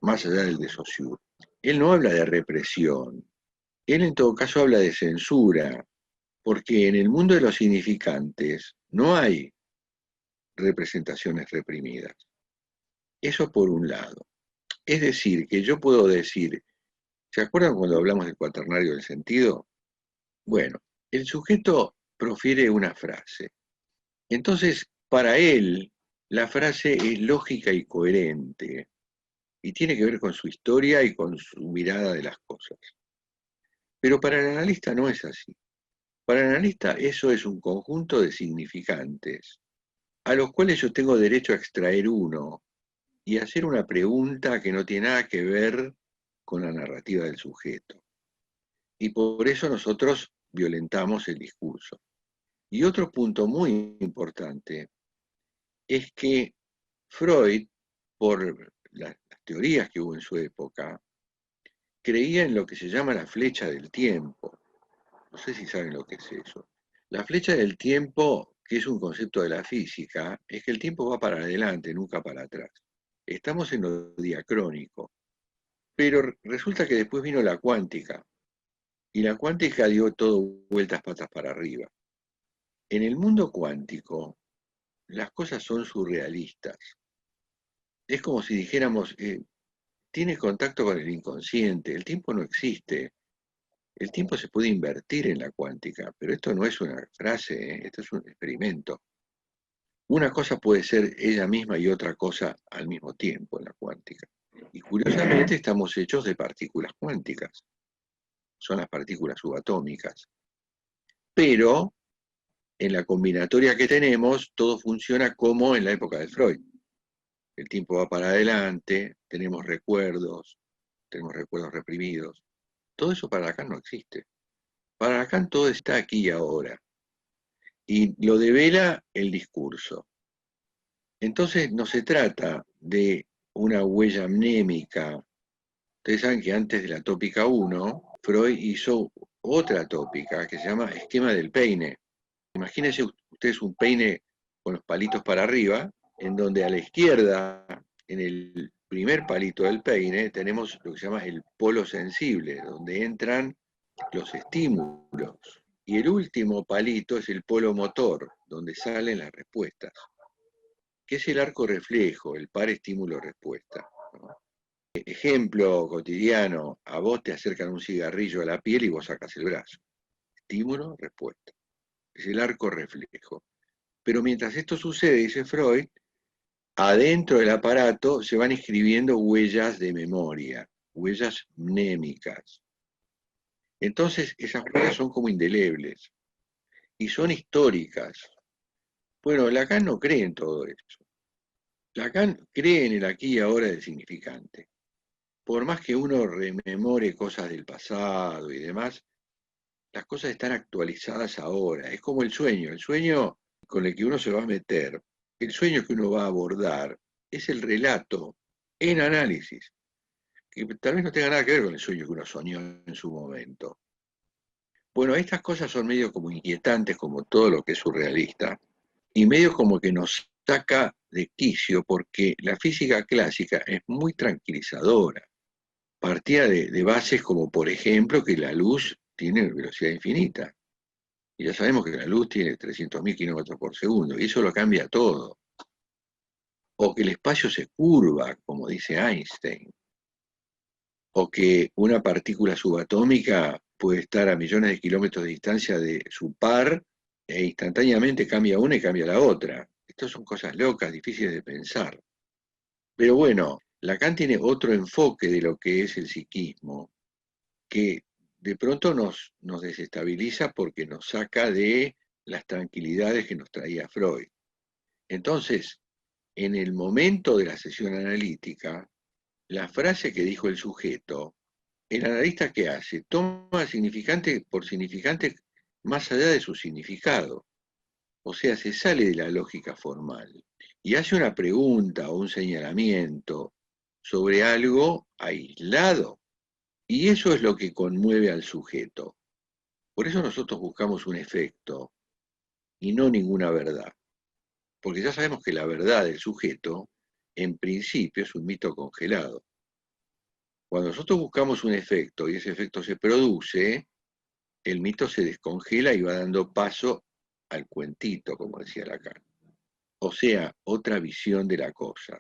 más allá del de Saussure, él no habla de represión, él en todo caso habla de censura, porque en el mundo de los significantes no hay representaciones reprimidas. Eso por un lado. Es decir, que yo puedo decir, ¿se acuerdan cuando hablamos del cuaternario del sentido? Bueno, el sujeto profiere una frase. Entonces, para él, la frase es lógica y coherente y tiene que ver con su historia y con su mirada de las cosas. Pero para el analista no es así. Para el analista eso es un conjunto de significantes a los cuales yo tengo derecho a extraer uno y hacer una pregunta que no tiene nada que ver con la narrativa del sujeto. Y por eso nosotros violentamos el discurso. Y otro punto muy importante es que Freud, por las teorías que hubo en su época, creía en lo que se llama la flecha del tiempo. No sé si saben lo que es eso. La flecha del tiempo, que es un concepto de la física, es que el tiempo va para adelante, nunca para atrás. Estamos en lo diacrónico. Pero resulta que después vino la cuántica, y la cuántica dio todo vueltas patas para arriba. En el mundo cuántico, las cosas son surrealistas. Es como si dijéramos, tiene contacto con el inconsciente, el tiempo no existe. El tiempo se puede invertir en la cuántica, pero esto no es una frase, esto es un experimento. Una cosa puede ser ella misma y otra cosa al mismo tiempo en la cuántica. Y curiosamente estamos hechos de partículas cuánticas. Son las partículas subatómicas. Pero en la combinatoria que tenemos, todo funciona como en la época de Freud. El tiempo va para adelante, tenemos recuerdos reprimidos. Todo eso para Lacan no existe. Para Lacan todo está aquí y ahora. Y lo devela el discurso. Entonces no se trata de una huella mnémica. Ustedes saben que antes de la tópica 1, Freud hizo otra tópica que se llama esquema del peine. Imagínense ustedes un peine con los palitos para arriba, en donde a la izquierda, en el primer palito del peine, tenemos lo que se llama el polo sensible, donde entran los estímulos. Y el último palito es el polo motor, donde salen las respuestas, que es el arco reflejo, el par estímulo-respuesta. ¿No? Ejemplo cotidiano, a vos te acercan un cigarrillo a la piel y vos sacas el brazo. Estímulo, respuesta. Es el arco reflejo. Pero mientras esto sucede, dice Freud, adentro del aparato se van escribiendo huellas de memoria, huellas mnémicas. Entonces esas huellas son como indelebles y son históricas. Bueno, Lacan no cree en todo eso. Lacan cree en el aquí y ahora del significante. Por más que uno rememore cosas del pasado y demás, las cosas están actualizadas ahora. Es como el sueño con el que uno se va a meter, el sueño que uno va a abordar, es el relato en análisis, que tal vez no tenga nada que ver con el sueño que uno soñó en su momento. Bueno, estas cosas son medio como inquietantes, como todo lo que es surrealista, y medio como que nos saca de quicio porque la física clásica es muy tranquilizadora. Partía de bases como, por ejemplo, que la luz tiene velocidad infinita. Y ya sabemos que la luz tiene 300.000 kilómetros por segundo, y eso lo cambia todo. O que el espacio se curva, como dice Einstein. O que una partícula subatómica puede estar a millones de kilómetros de distancia de su par e instantáneamente cambia una y cambia la otra. Estas son cosas locas, difíciles de pensar. Pero bueno, Lacan tiene otro enfoque de lo que es el psiquismo, que de pronto nos desestabiliza porque nos saca de las tranquilidades que nos traía Freud. Entonces, en el momento de la sesión analítica, la frase que dijo el sujeto, el analista ¿qué hace? Toma significante por significante más allá de su significado. O sea, se sale de la lógica formal y hace una pregunta o un señalamiento sobre algo aislado. Y eso es lo que conmueve al sujeto. Por eso nosotros buscamos un efecto y no ninguna verdad. Porque ya sabemos que la verdad del sujeto, en principio, es un mito congelado. Cuando nosotros buscamos un efecto y ese efecto se produce, el mito se descongela y va dando paso al cuentito, como decía Lacan. O sea, otra visión de la cosa.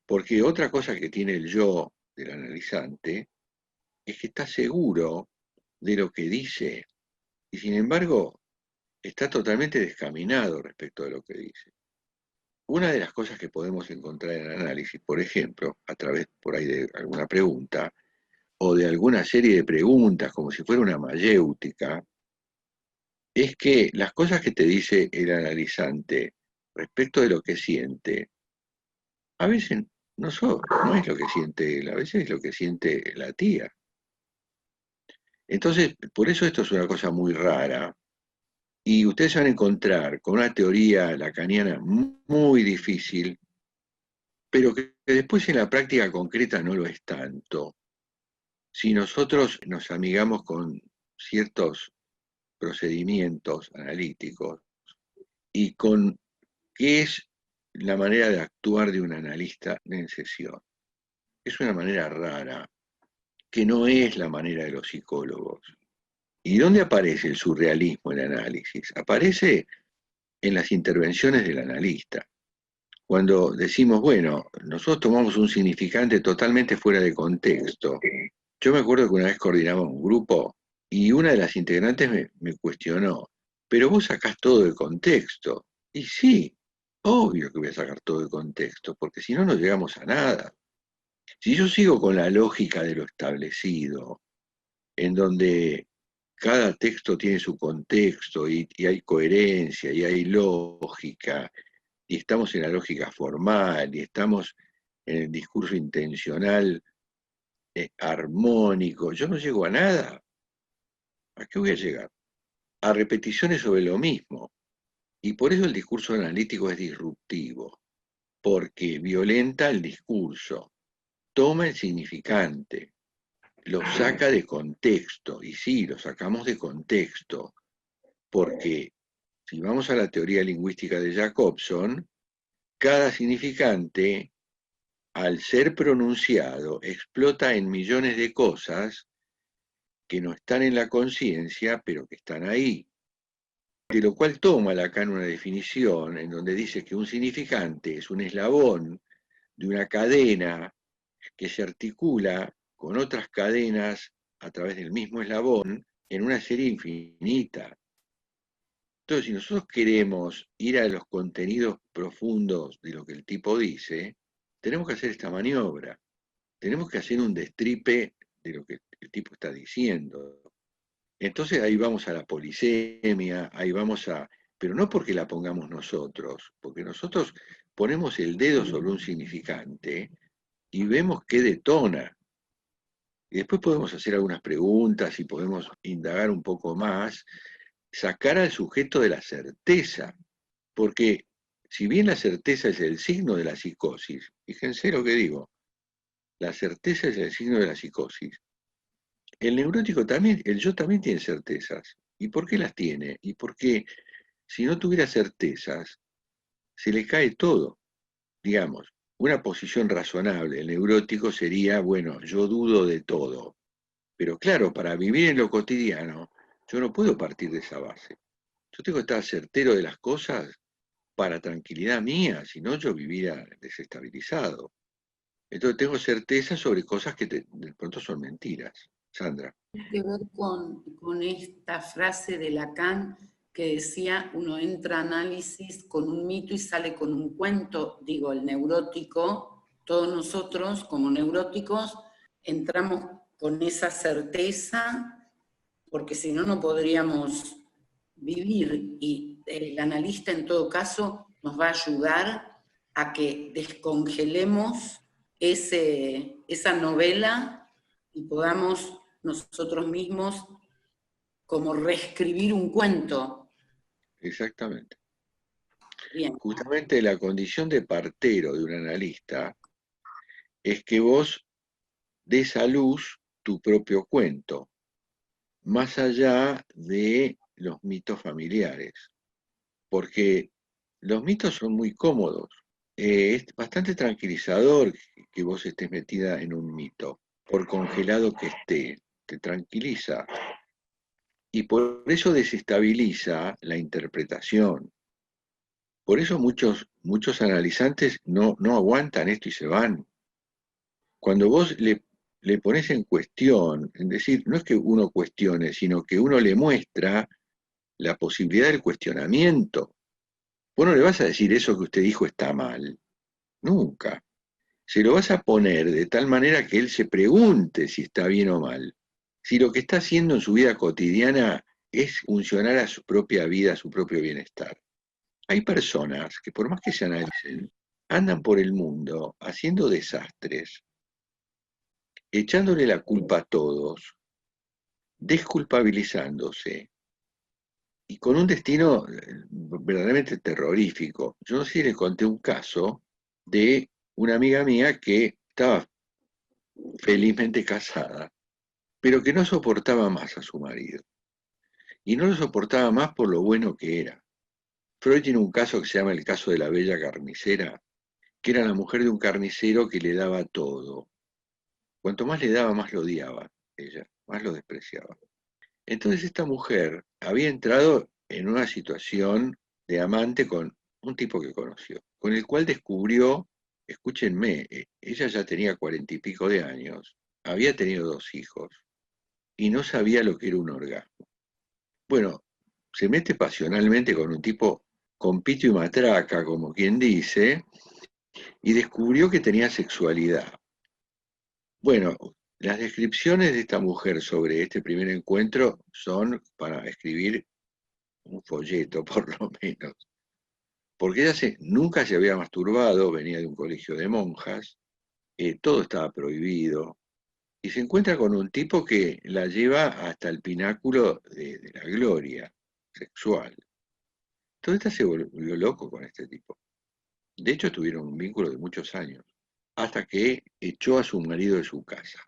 Porque otra cosa que tiene el yo del analizante es que está seguro de lo que dice y sin embargo está totalmente descaminado respecto de lo que dice. Una de las cosas que podemos encontrar en el análisis, por ejemplo, a través por ahí de alguna pregunta, o de alguna serie de preguntas, como si fuera una mayéutica, es que las cosas que te dice el analizante respecto de lo que siente, a veces no es lo que siente él, a veces es lo que siente la tía. Entonces, por eso esto es una cosa muy rara, y ustedes se van a encontrar con una teoría lacaniana muy difícil, pero que después en la práctica concreta no lo es tanto. Si nosotros nos amigamos con ciertos procedimientos analíticos y con qué es la manera de actuar de un analista en sesión. Es una manera rara, que no es la manera de los psicólogos. ¿Y dónde aparece el surrealismo en el análisis? Aparece en las intervenciones del analista. Cuando decimos, bueno, nosotros tomamos un significante totalmente fuera de contexto. Yo me acuerdo que una vez coordinamos un grupo y una de las integrantes me cuestionó, pero vos sacás todo de contexto. Y sí, obvio que voy a sacar todo de contexto, porque si no, no llegamos a nada. Si yo sigo con la lógica de lo establecido, en donde cada texto tiene su contexto y hay coherencia y hay lógica, y estamos en la lógica formal, y estamos en el discurso intencional armónico, yo no llego a nada. ¿A qué voy a llegar? A repeticiones sobre lo mismo. Y por eso el discurso analítico es disruptivo, porque violenta el discurso, toma el significante, lo saca de contexto, y sí, lo sacamos de contexto, porque si vamos a la teoría lingüística de Jacobson, cada significante, al ser pronunciado, explota en millones de cosas que no están en la conciencia, pero que están ahí. De lo cual toma Lacan una definición en donde dice que un significante es un eslabón de una cadena que se articula con otras cadenas a través del mismo eslabón en una serie infinita. Entonces, si nosotros queremos ir a los contenidos profundos de lo que el tipo dice, tenemos que hacer esta maniobra. Tenemos que hacer un destripe de lo que el tipo está diciendo. Entonces ahí vamos a la polisemia, ahí vamos a... Pero no porque la pongamos nosotros, porque nosotros ponemos el dedo sobre un significante y vemos qué detona. Y después podemos hacer algunas preguntas y podemos indagar un poco más, sacar al sujeto de la certeza, porque si bien la certeza es el signo de la psicosis, fíjense lo que digo, la certeza es el signo de la psicosis, el neurótico también, el yo también tiene certezas. ¿Y por qué las tiene? Y porque si no tuviera certezas, se le cae todo. Digamos, una posición razonable, el neurótico sería, bueno, yo dudo de todo. Pero claro, para vivir en lo cotidiano, yo no puedo partir de esa base. Yo tengo que estar certero de las cosas para tranquilidad mía, si no yo viviría desestabilizado. Entonces tengo certeza sobre cosas que de pronto son mentiras. Sandra. Tiene que ver con esta frase de Lacan que decía, uno entra a análisis con un mito y sale con un cuento. Digo, el neurótico, todos nosotros como neuróticos entramos con esa certeza, porque si no, no podríamos vivir. Y el analista, en todo caso, nos va a ayudar a que descongelemos esa novela y podamos nosotros mismos como reescribir un cuento. Exactamente. Bien. Justamente la condición de partero de un analista es que vos des a luz tu propio cuento, más allá de los mitos familiares, porque los mitos son muy cómodos. Es bastante tranquilizador que vos estés metida en un mito, por congelado que esté, te tranquiliza. Y por eso desestabiliza la interpretación. Por eso muchos analizantes no aguantan esto y se van. Cuando vos le pones en cuestión, es decir, no es que uno cuestione, sino que uno le muestra la posibilidad del cuestionamiento. Vos no le vas a decir eso que usted dijo está mal, nunca. Se lo vas a poner de tal manera que él se pregunte si está bien o mal. Si lo que está haciendo en su vida cotidiana es funcionar a su propia vida, a su propio bienestar. Hay personas que por más que se analicen, andan por el mundo haciendo desastres, echándole la culpa a todos, desculpabilizándose y con un destino verdaderamente terrorífico. Yo no sé si le conté un caso de una amiga mía que estaba felizmente casada, pero que no soportaba más a su marido. Y no lo soportaba más por lo bueno que era. Freud tiene un caso que se llama el caso de la bella carnicera, que era la mujer de un carnicero que le daba todo. Cuanto más le daba, más lo odiaba ella, más lo despreciaba. Entonces esta mujer había entrado en una situación de amante con un tipo que conoció, con el cual descubrió, escúchenme, ella ya tenía 40 y pico de años, había tenido 2 hijos y no sabía lo que era un orgasmo. Bueno, se mete pasionalmente con un tipo con pito y matraca, como quien dice, y descubrió que tenía sexualidad. Bueno, las descripciones de esta mujer sobre este primer encuentro son para escribir un folleto, por lo menos. Porque ella nunca se había masturbado, venía de un colegio de monjas, todo estaba prohibido, y se encuentra con un tipo que la lleva hasta el pináculo de la gloria sexual. Entonces esta se volvió loco con este tipo. De hecho, tuvieron un vínculo de muchos años, hasta que echó a su marido de su casa.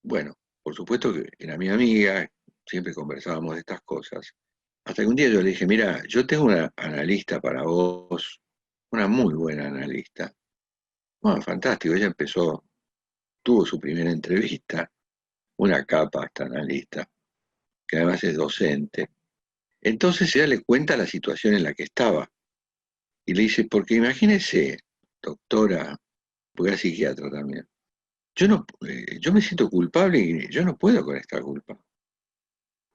Bueno, por supuesto que era mi amiga, siempre conversábamos de estas cosas, hasta que un día yo le dije, mira, yo tengo una analista para vos, una muy buena analista. Bueno, fantástico, ella tuvo su primera entrevista, una capa esta analista, que además es docente. Entonces ella le cuenta la situación en la que estaba. Y le dice, porque imagínese, doctora, porque era psiquiatra también, yo me siento culpable y yo no puedo con esta culpa.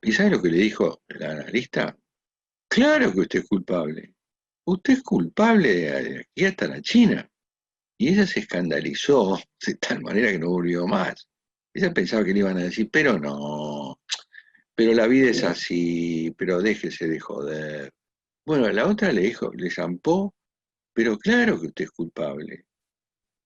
¿Y sabe lo que le dijo la analista? Claro que usted es culpable. Usted es culpable de aquí hasta la China. Y ella se escandalizó de tal manera que no volvió más. Ella pensaba que le iban a decir, pero no, pero la vida es así, pero déjese de joder. Bueno, la otra le dijo, le zampó, pero claro que usted es culpable.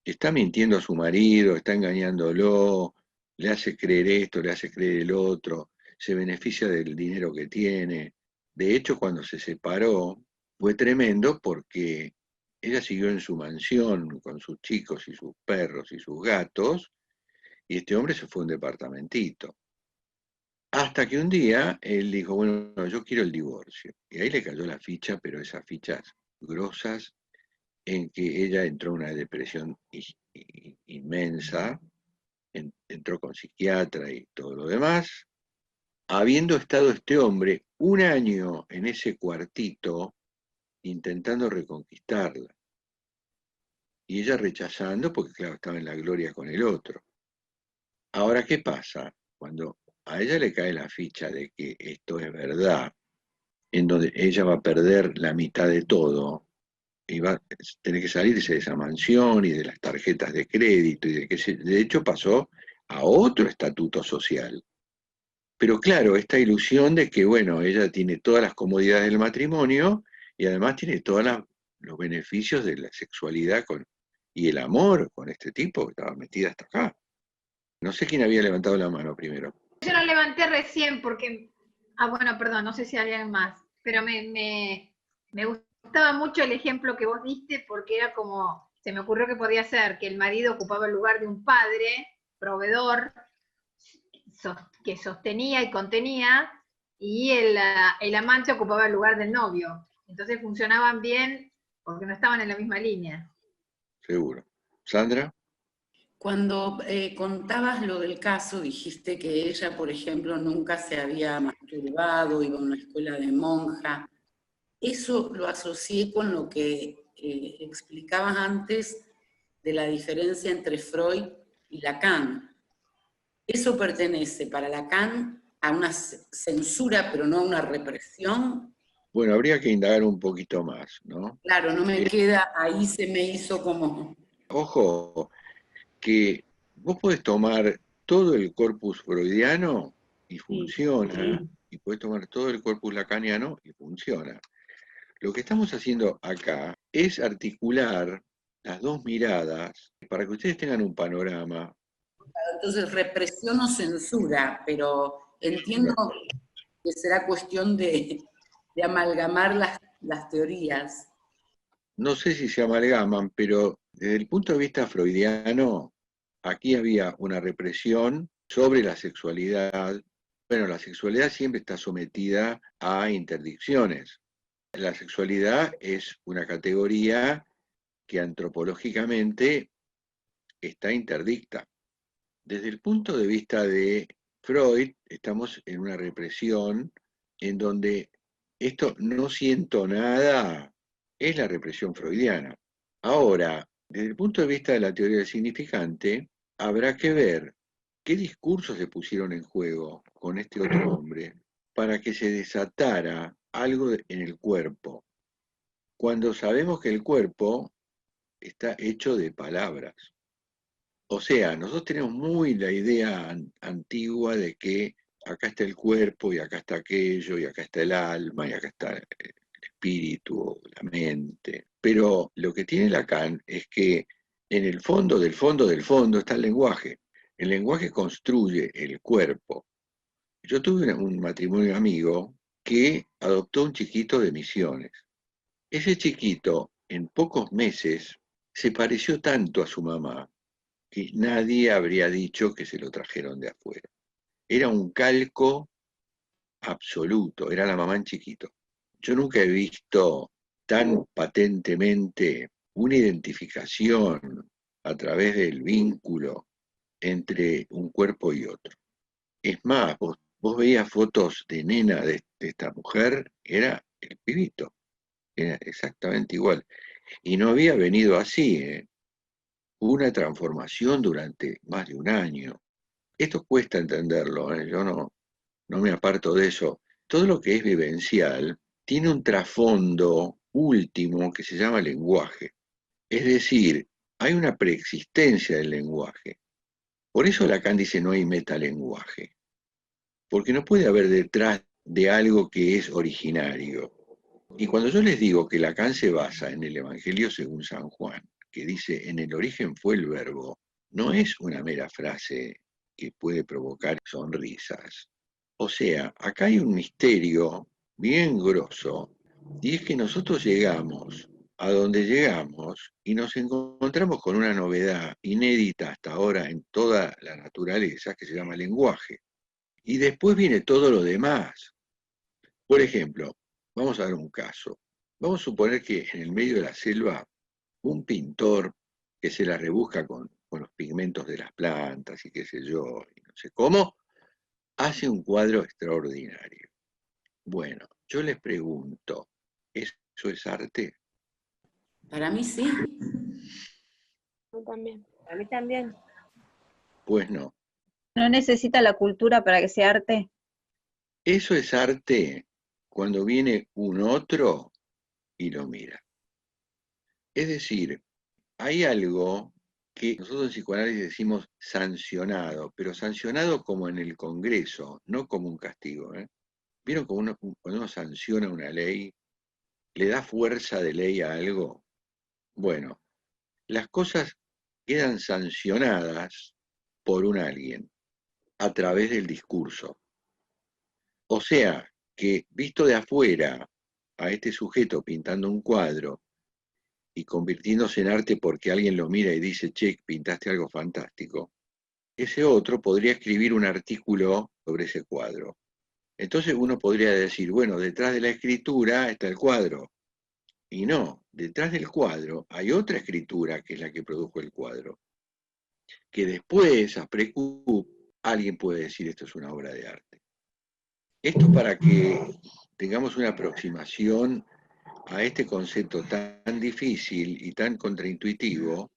Está mintiendo a su marido, está engañándolo, le hace creer esto, le hace creer el otro, se beneficia del dinero que tiene. De hecho, cuando se separó, fue tremendo porque ella siguió en su mansión con sus chicos y sus perros y sus gatos, y este hombre se fue a un departamentito. Hasta que un día él dijo, bueno, yo quiero el divorcio. Y ahí le cayó la ficha, pero esas fichas grosas en que ella entró en una depresión inmensa, entró con psiquiatra y todo lo demás, habiendo estado este hombre un año en ese cuartito intentando reconquistarla. Y ella rechazando porque, claro, estaba en la gloria con el otro. Ahora, ¿qué pasa? Cuando a ella le cae la ficha de que esto es verdad, en donde ella va a perder la mitad de todo, y va a tener que salirse de esa mansión y de las tarjetas de crédito, y de hecho pasó a otro estatuto social. Pero claro, esta ilusión de que, bueno, ella tiene todas las comodidades del matrimonio y además tiene todos los beneficios de la sexualidad y el amor con este tipo que estaba metida hasta acá. No sé quién había levantado la mano primero. Yo la levanté recién porque, bueno, perdón, no sé si hay alguien más, pero me gustaba mucho el ejemplo que vos diste porque era como, se me ocurrió que podía ser que el marido ocupaba el lugar de un padre, proveedor, que sostenía y contenía, y el amante ocupaba el lugar del novio. Entonces funcionaban bien porque no estaban en la misma línea. Seguro. ¿Sandra? Cuando contabas lo del caso, dijiste que ella, por ejemplo, nunca se había masturbado, iba a una escuela de monja. Eso lo asocié con lo que explicabas antes de la diferencia entre Freud y Lacan. ¿Eso pertenece para Lacan a una censura, pero no a una represión? Bueno, habría que indagar un poquito más, ¿no? Claro, no me queda, ahí se me hizo como... Ojo, que vos podés tomar todo el corpus freudiano y funciona, y podés tomar todo el corpus lacaniano y funciona. Lo que estamos haciendo acá es articular las dos miradas para que ustedes tengan un panorama. Entonces, represión o censura, pero entiendo que será cuestión de amalgamar las teorías. No sé si se amalgaman, pero desde el punto de vista freudiano, aquí había una represión sobre la sexualidad. Bueno, la sexualidad siempre está sometida a interdicciones. La sexualidad es una categoría que antropológicamente está interdicta. Desde el punto de vista de Freud, estamos en una represión en donde esto no siento nada es la represión freudiana. Ahora, desde el punto de vista de la teoría del significante, habrá que ver qué discursos se pusieron en juego con este otro hombre para que se desatara algo en el cuerpo, cuando sabemos que el cuerpo está hecho de palabras. O sea, nosotros tenemos muy la idea antigua de que acá está el cuerpo y acá está aquello y acá está el alma y acá está el espíritu, la mente. Pero lo que tiene Lacan es que en el fondo del fondo del fondo está el lenguaje. El lenguaje construye el cuerpo. Yo tuve un matrimonio amigo que adoptó un chiquito de Misiones. Ese chiquito, en pocos meses, se pareció tanto a su mamá que nadie habría dicho que se lo trajeron de afuera. Era un calco absoluto, era la mamá en chiquito. Yo nunca he visto tan patentemente una identificación a través del vínculo entre un cuerpo y otro. Es más, vos veías fotos de nena de esta mujer, era el pibito, era exactamente igual. Y no había venido así, ¿eh? Hubo una transformación durante más de un año. Esto cuesta entenderlo, ¿eh? Yo no me aparto de eso. Todo lo que es vivencial tiene un trasfondo último que se llama lenguaje. Es decir, hay una preexistencia del lenguaje. Por eso Lacan dice no hay metalenguaje. Porque no puede haber detrás de algo que es originario. Y cuando yo les digo que Lacan se basa en el Evangelio según San Juan, que dice en el origen fue el verbo, no es una mera frase que puede provocar sonrisas. O sea, acá hay un misterio bien grosso, y es que nosotros llegamos a donde llegamos y nos encontramos con una novedad inédita hasta ahora en toda la naturaleza que se llama lenguaje. Y después viene todo lo demás. Por ejemplo, vamos a dar un caso. Vamos a suponer que en el medio de la selva un pintor que se la rebusca con los pigmentos de las plantas y qué sé yo, y no sé cómo, hace un cuadro extraordinario. Bueno, yo les pregunto, ¿eso es arte? Para mí sí. Yo también. A mí también. Pues no. ¿No necesita la cultura para que sea arte? Eso es arte cuando viene un otro y lo mira. Es decir, hay algo que nosotros en psicoanálisis decimos sancionado, pero sancionado como en el Congreso, no como un castigo. ¿Vieron cuando uno sanciona una ley, le da fuerza de ley a algo? Bueno, las cosas quedan sancionadas por un alguien a través del discurso. O sea, que visto de afuera a este sujeto pintando un cuadro y convirtiéndose en arte porque alguien lo mira y dice, che, pintaste algo fantástico, ese otro podría escribir un artículo sobre ese cuadro. Entonces uno podría decir, bueno, detrás de la escritura está el cuadro. Y no, detrás del cuadro hay otra escritura que es la que produjo el cuadro. Que después, a precu, alguien puede decir esto es una obra de arte. Esto para que tengamos una aproximación a este concepto tan difícil y tan contraintuitivo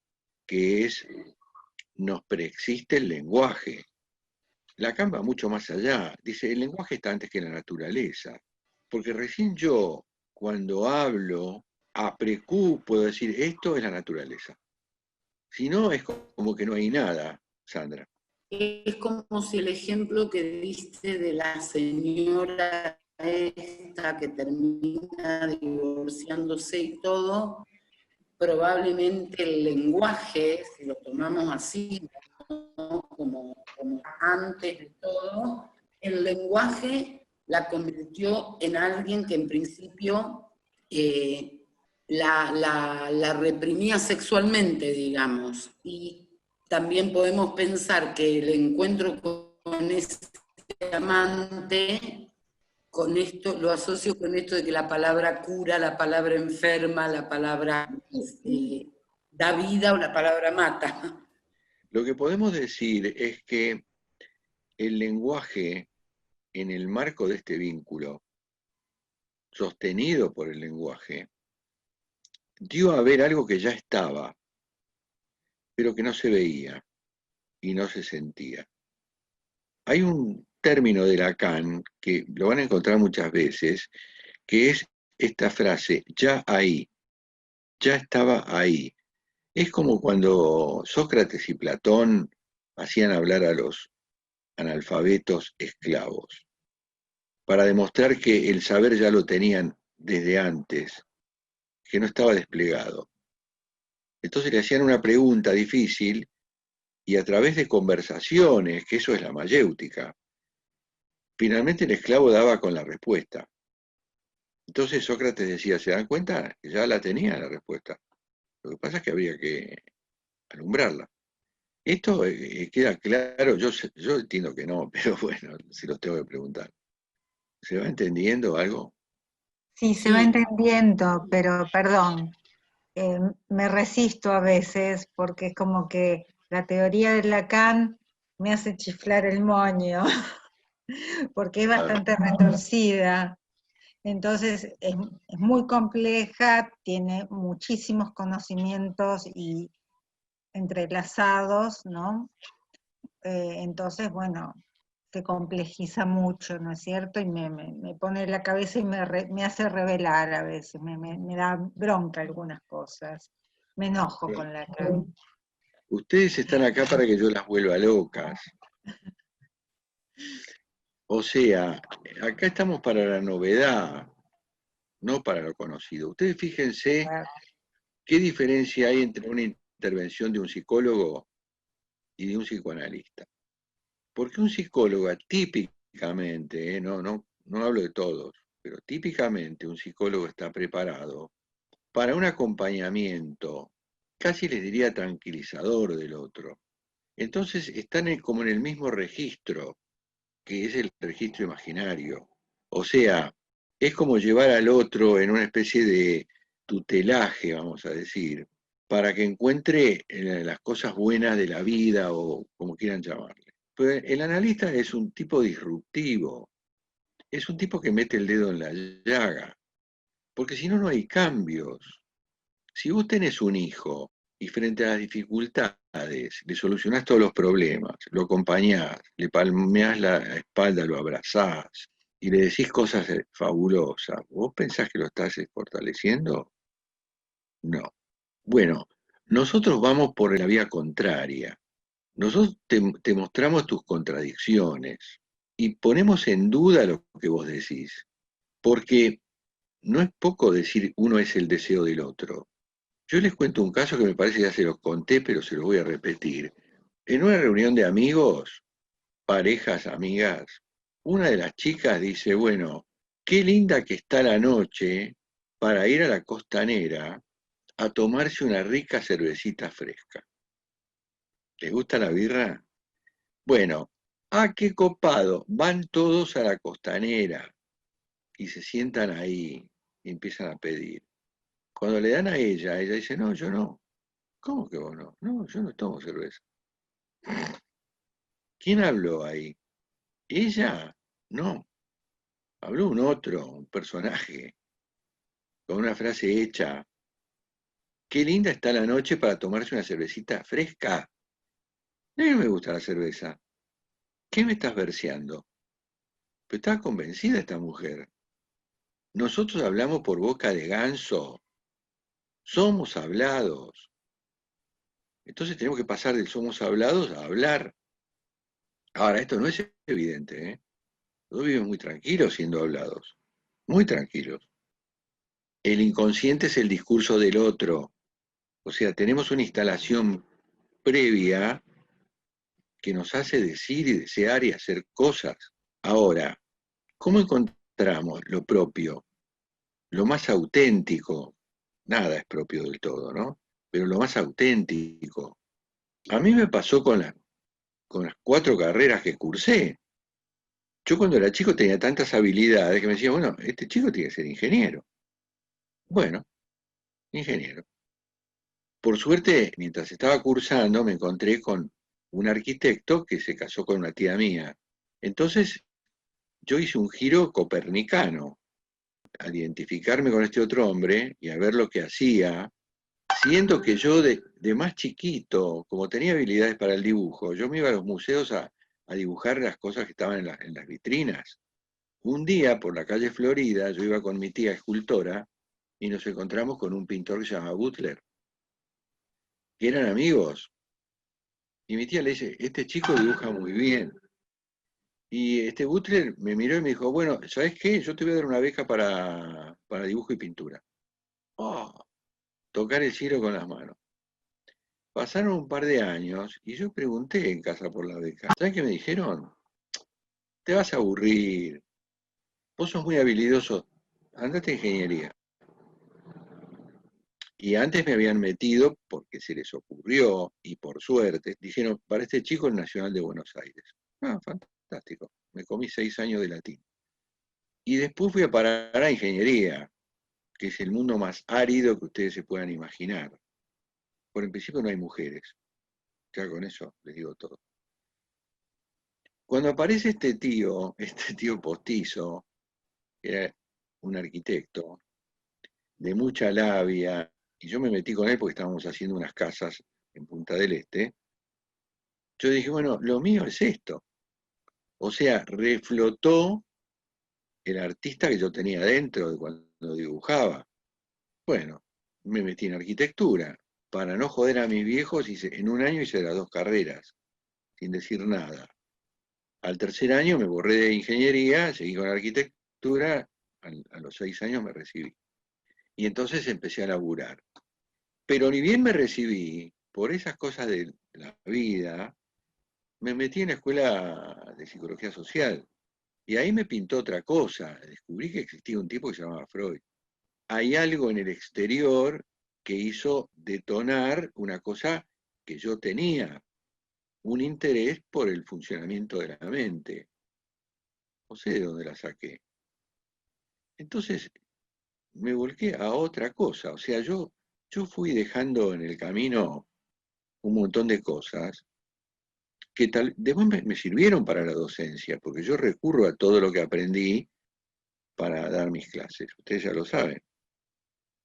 que es, nos preexiste el lenguaje. Lacan va mucho más allá. Dice, el lenguaje está antes que la naturaleza. Porque recién yo, cuando hablo, a precu puedo decir, esto es la naturaleza. Si no, es como que no hay nada, Sandra. Es como si el ejemplo que diste de la señora esta que termina divorciándose y todo, probablemente el lenguaje, si lo tomamos así, ¿no? como antes de todo, el lenguaje la convirtió en alguien que en principio la reprimía sexualmente, digamos, y también podemos pensar que el encuentro con ese amante, con esto, lo asocio con esto de que la palabra cura, la palabra enferma, la palabra da vida o la palabra mata. Lo que podemos decir es que el lenguaje, en el marco de este vínculo, sostenido por el lenguaje, dio a ver algo que ya estaba, pero que no se veía y no se sentía. Hay un término de Lacan, que lo van a encontrar muchas veces, que es esta frase, ya ahí, ya estaba ahí. Es como cuando Sócrates y Platón hacían hablar a los analfabetos esclavos, para demostrar que el saber ya lo tenían desde antes, que no estaba desplegado. Entonces le hacían una pregunta difícil y a través de conversaciones, que eso es la mayéutica, finalmente el esclavo daba con la respuesta. Entonces Sócrates decía, ¿se dan cuenta? Ya la tenía la respuesta. Lo que pasa es que habría que alumbrarla. Esto queda claro, yo entiendo que no, pero bueno, si los tengo que preguntar. ¿Se va entendiendo algo? Sí, se va entendiendo, pero perdón, me resisto a veces porque es como que la teoría de Lacan me hace chiflar el moño, porque es bastante retorcida. Entonces es muy compleja, tiene muchísimos conocimientos y entrelazados, ¿no? Entonces, bueno, se complejiza mucho, ¿no es cierto? Y me pone la cabeza y me hace revelar a veces, me da bronca algunas cosas, me enojo con Lacan. Ustedes están acá para que yo las vuelva locas. O sea, acá estamos para la novedad, no para lo conocido. Ustedes fíjense qué diferencia hay entre una intervención de un psicólogo y de un psicoanalista. Porque un psicólogo típicamente, no hablo de todos, pero típicamente un psicólogo está preparado para un acompañamiento, casi les diría tranquilizador del otro. Entonces están como en el mismo registro, que es el registro imaginario. O sea, es como llevar al otro en una especie de tutelaje, vamos a decir, para que encuentre las cosas buenas de la vida o como quieran llamarle. Pero el analista es un tipo disruptivo, es un tipo que mete el dedo en la llaga, porque si no, no hay cambios. Si vos tenés un hijo y frente a las dificultades le solucionás todos los problemas, lo acompañás, le palmeás la espalda, lo abrazás y le decís cosas fabulosas, ¿vos pensás que lo estás fortaleciendo? No. Bueno, nosotros vamos por la vía contraria. Nosotros te mostramos tus contradicciones y ponemos en duda lo que vos decís, porque no es poco decir uno es el deseo del otro. Yo les cuento un caso que me parece que ya se los conté, pero se los voy a repetir. En una reunión de amigos, parejas, amigas, una de las chicas dice, bueno, qué linda que está la noche para ir a la costanera a tomarse una rica cervecita fresca. ¿Les gusta la birra? Bueno, qué copado, van todos a la costanera y se sientan ahí y empiezan a pedir. Cuando le dan a ella dice, no, yo no. ¿Cómo que vos no? No, yo no tomo cerveza. ¿Quién habló ahí? ¿Ella? No. Habló un otro, un personaje, con una frase hecha. Qué linda está la noche para tomarse una cervecita fresca. A mí no me gusta la cerveza. ¿Qué me estás verseando? Pero estaba convencida esta mujer. Nosotros hablamos por boca de ganso. Somos hablados. Entonces tenemos que pasar del somos hablados a hablar. Ahora, esto no es evidente, ¿eh? Todos viven muy tranquilos siendo hablados. Muy tranquilos. El inconsciente es el discurso del otro. O sea, tenemos una instalación previa que nos hace decir y desear y hacer cosas. Ahora, ¿cómo encontramos lo propio? Lo más auténtico. Nada es propio del todo, ¿no? Pero lo más auténtico. A mí me pasó con las 4 carreras que cursé. Yo cuando era chico tenía tantas habilidades que me decían, bueno, este chico tiene que ser ingeniero. Bueno, ingeniero. Por suerte, mientras estaba cursando, me encontré con un arquitecto que se casó con una tía mía. Entonces, yo hice un giro copernicano al identificarme con este otro hombre y a ver lo que hacía, siendo que yo de más chiquito, como tenía habilidades para el dibujo, yo me iba a los museos a dibujar las cosas que estaban en las vitrinas. Un día, por la calle Florida, yo iba con mi tía escultora y nos encontramos con un pintor que se llama Butler, que eran amigos. Y mi tía le dice, este chico dibuja muy bien. Y este Butler me miró y me dijo, bueno, ¿sabes qué? Yo te voy a dar una beca para dibujo y pintura. Oh, tocar el cielo con las manos. Pasaron un par de años y yo pregunté en casa por la beca. ¿Sabes qué me dijeron? Te vas a aburrir. Vos sos muy habilidoso. Andate a ingeniería. Y antes me habían metido, porque se les ocurrió, y por suerte, dijeron, para este chico el Nacional de Buenos Aires. Fantástico. Me comí 6 años de latín. Y después fui a parar a ingeniería, que es el mundo más árido que ustedes se puedan imaginar. Por en principio no hay mujeres. Ya con eso les digo todo. Cuando aparece este tío postizo, que era un arquitecto, de mucha labia, y yo me metí con él porque estábamos haciendo unas casas en Punta del Este, yo dije, bueno, lo mío es esto. O sea, reflotó el artista que yo tenía dentro de cuando dibujaba. Bueno, me metí en arquitectura. Para no joder a mis viejos, en un año hice las 2 carreras, sin decir nada. Al tercer año me borré de ingeniería, seguí con arquitectura, a los 6 años me recibí. Y entonces empecé a laburar. Pero ni bien me recibí, por esas cosas de la vida, me metí en la escuela de psicología social. Y ahí me pintó otra cosa. Descubrí que existía un tipo que se llamaba Freud. Hay algo en el exterior que hizo detonar una cosa que yo tenía, un interés por el funcionamiento de la mente. No sé de dónde la saqué. Entonces me volqué a otra cosa. O sea, yo yo fui dejando en el camino un montón de cosas que después me sirvieron para la docencia, porque yo recurro a todo lo que aprendí para dar mis clases. Ustedes ya lo saben.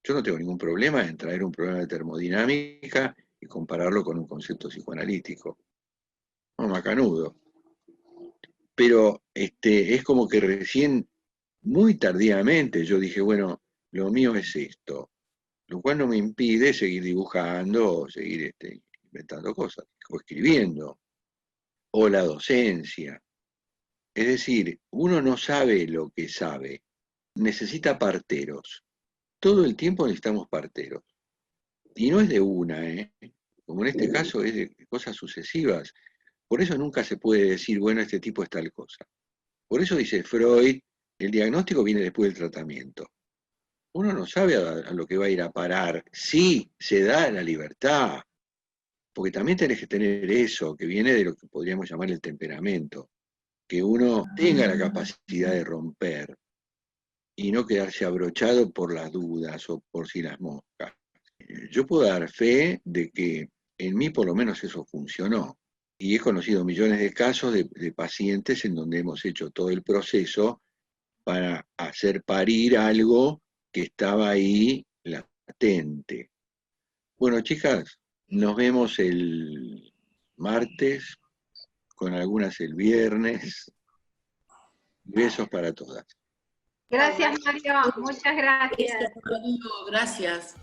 Yo no tengo ningún problema en traer un problema de termodinámica y compararlo con un concepto psicoanalítico. No, macanudo. Pero es como que recién, muy tardíamente, yo dije, bueno, lo mío es esto, lo cual no me impide seguir dibujando o seguir inventando cosas, o escribiendo, o la docencia. Es decir, uno no sabe lo que sabe, necesita parteros. Todo el tiempo necesitamos parteros. Y no es de una, como en este caso es de cosas sucesivas. Por eso nunca se puede decir, bueno, este tipo es tal cosa. Por eso dice Freud, el diagnóstico viene después del tratamiento. Uno no sabe a lo que va a ir a parar. Sí, se da la libertad, porque también tenés que tener eso, que viene de lo que podríamos llamar el temperamento, que uno tenga la capacidad de romper y no quedarse abrochado por las dudas o por si las moscas. Yo puedo dar fe de que en mí por lo menos eso funcionó. Y he conocido millones de casos de pacientes en donde hemos hecho todo el proceso para hacer parir algo que estaba ahí latente. Bueno, chicas, nos vemos el martes, con algunas el viernes. Besos para todas. Gracias, Mario. Muchas gracias. Gracias, Mario. Gracias.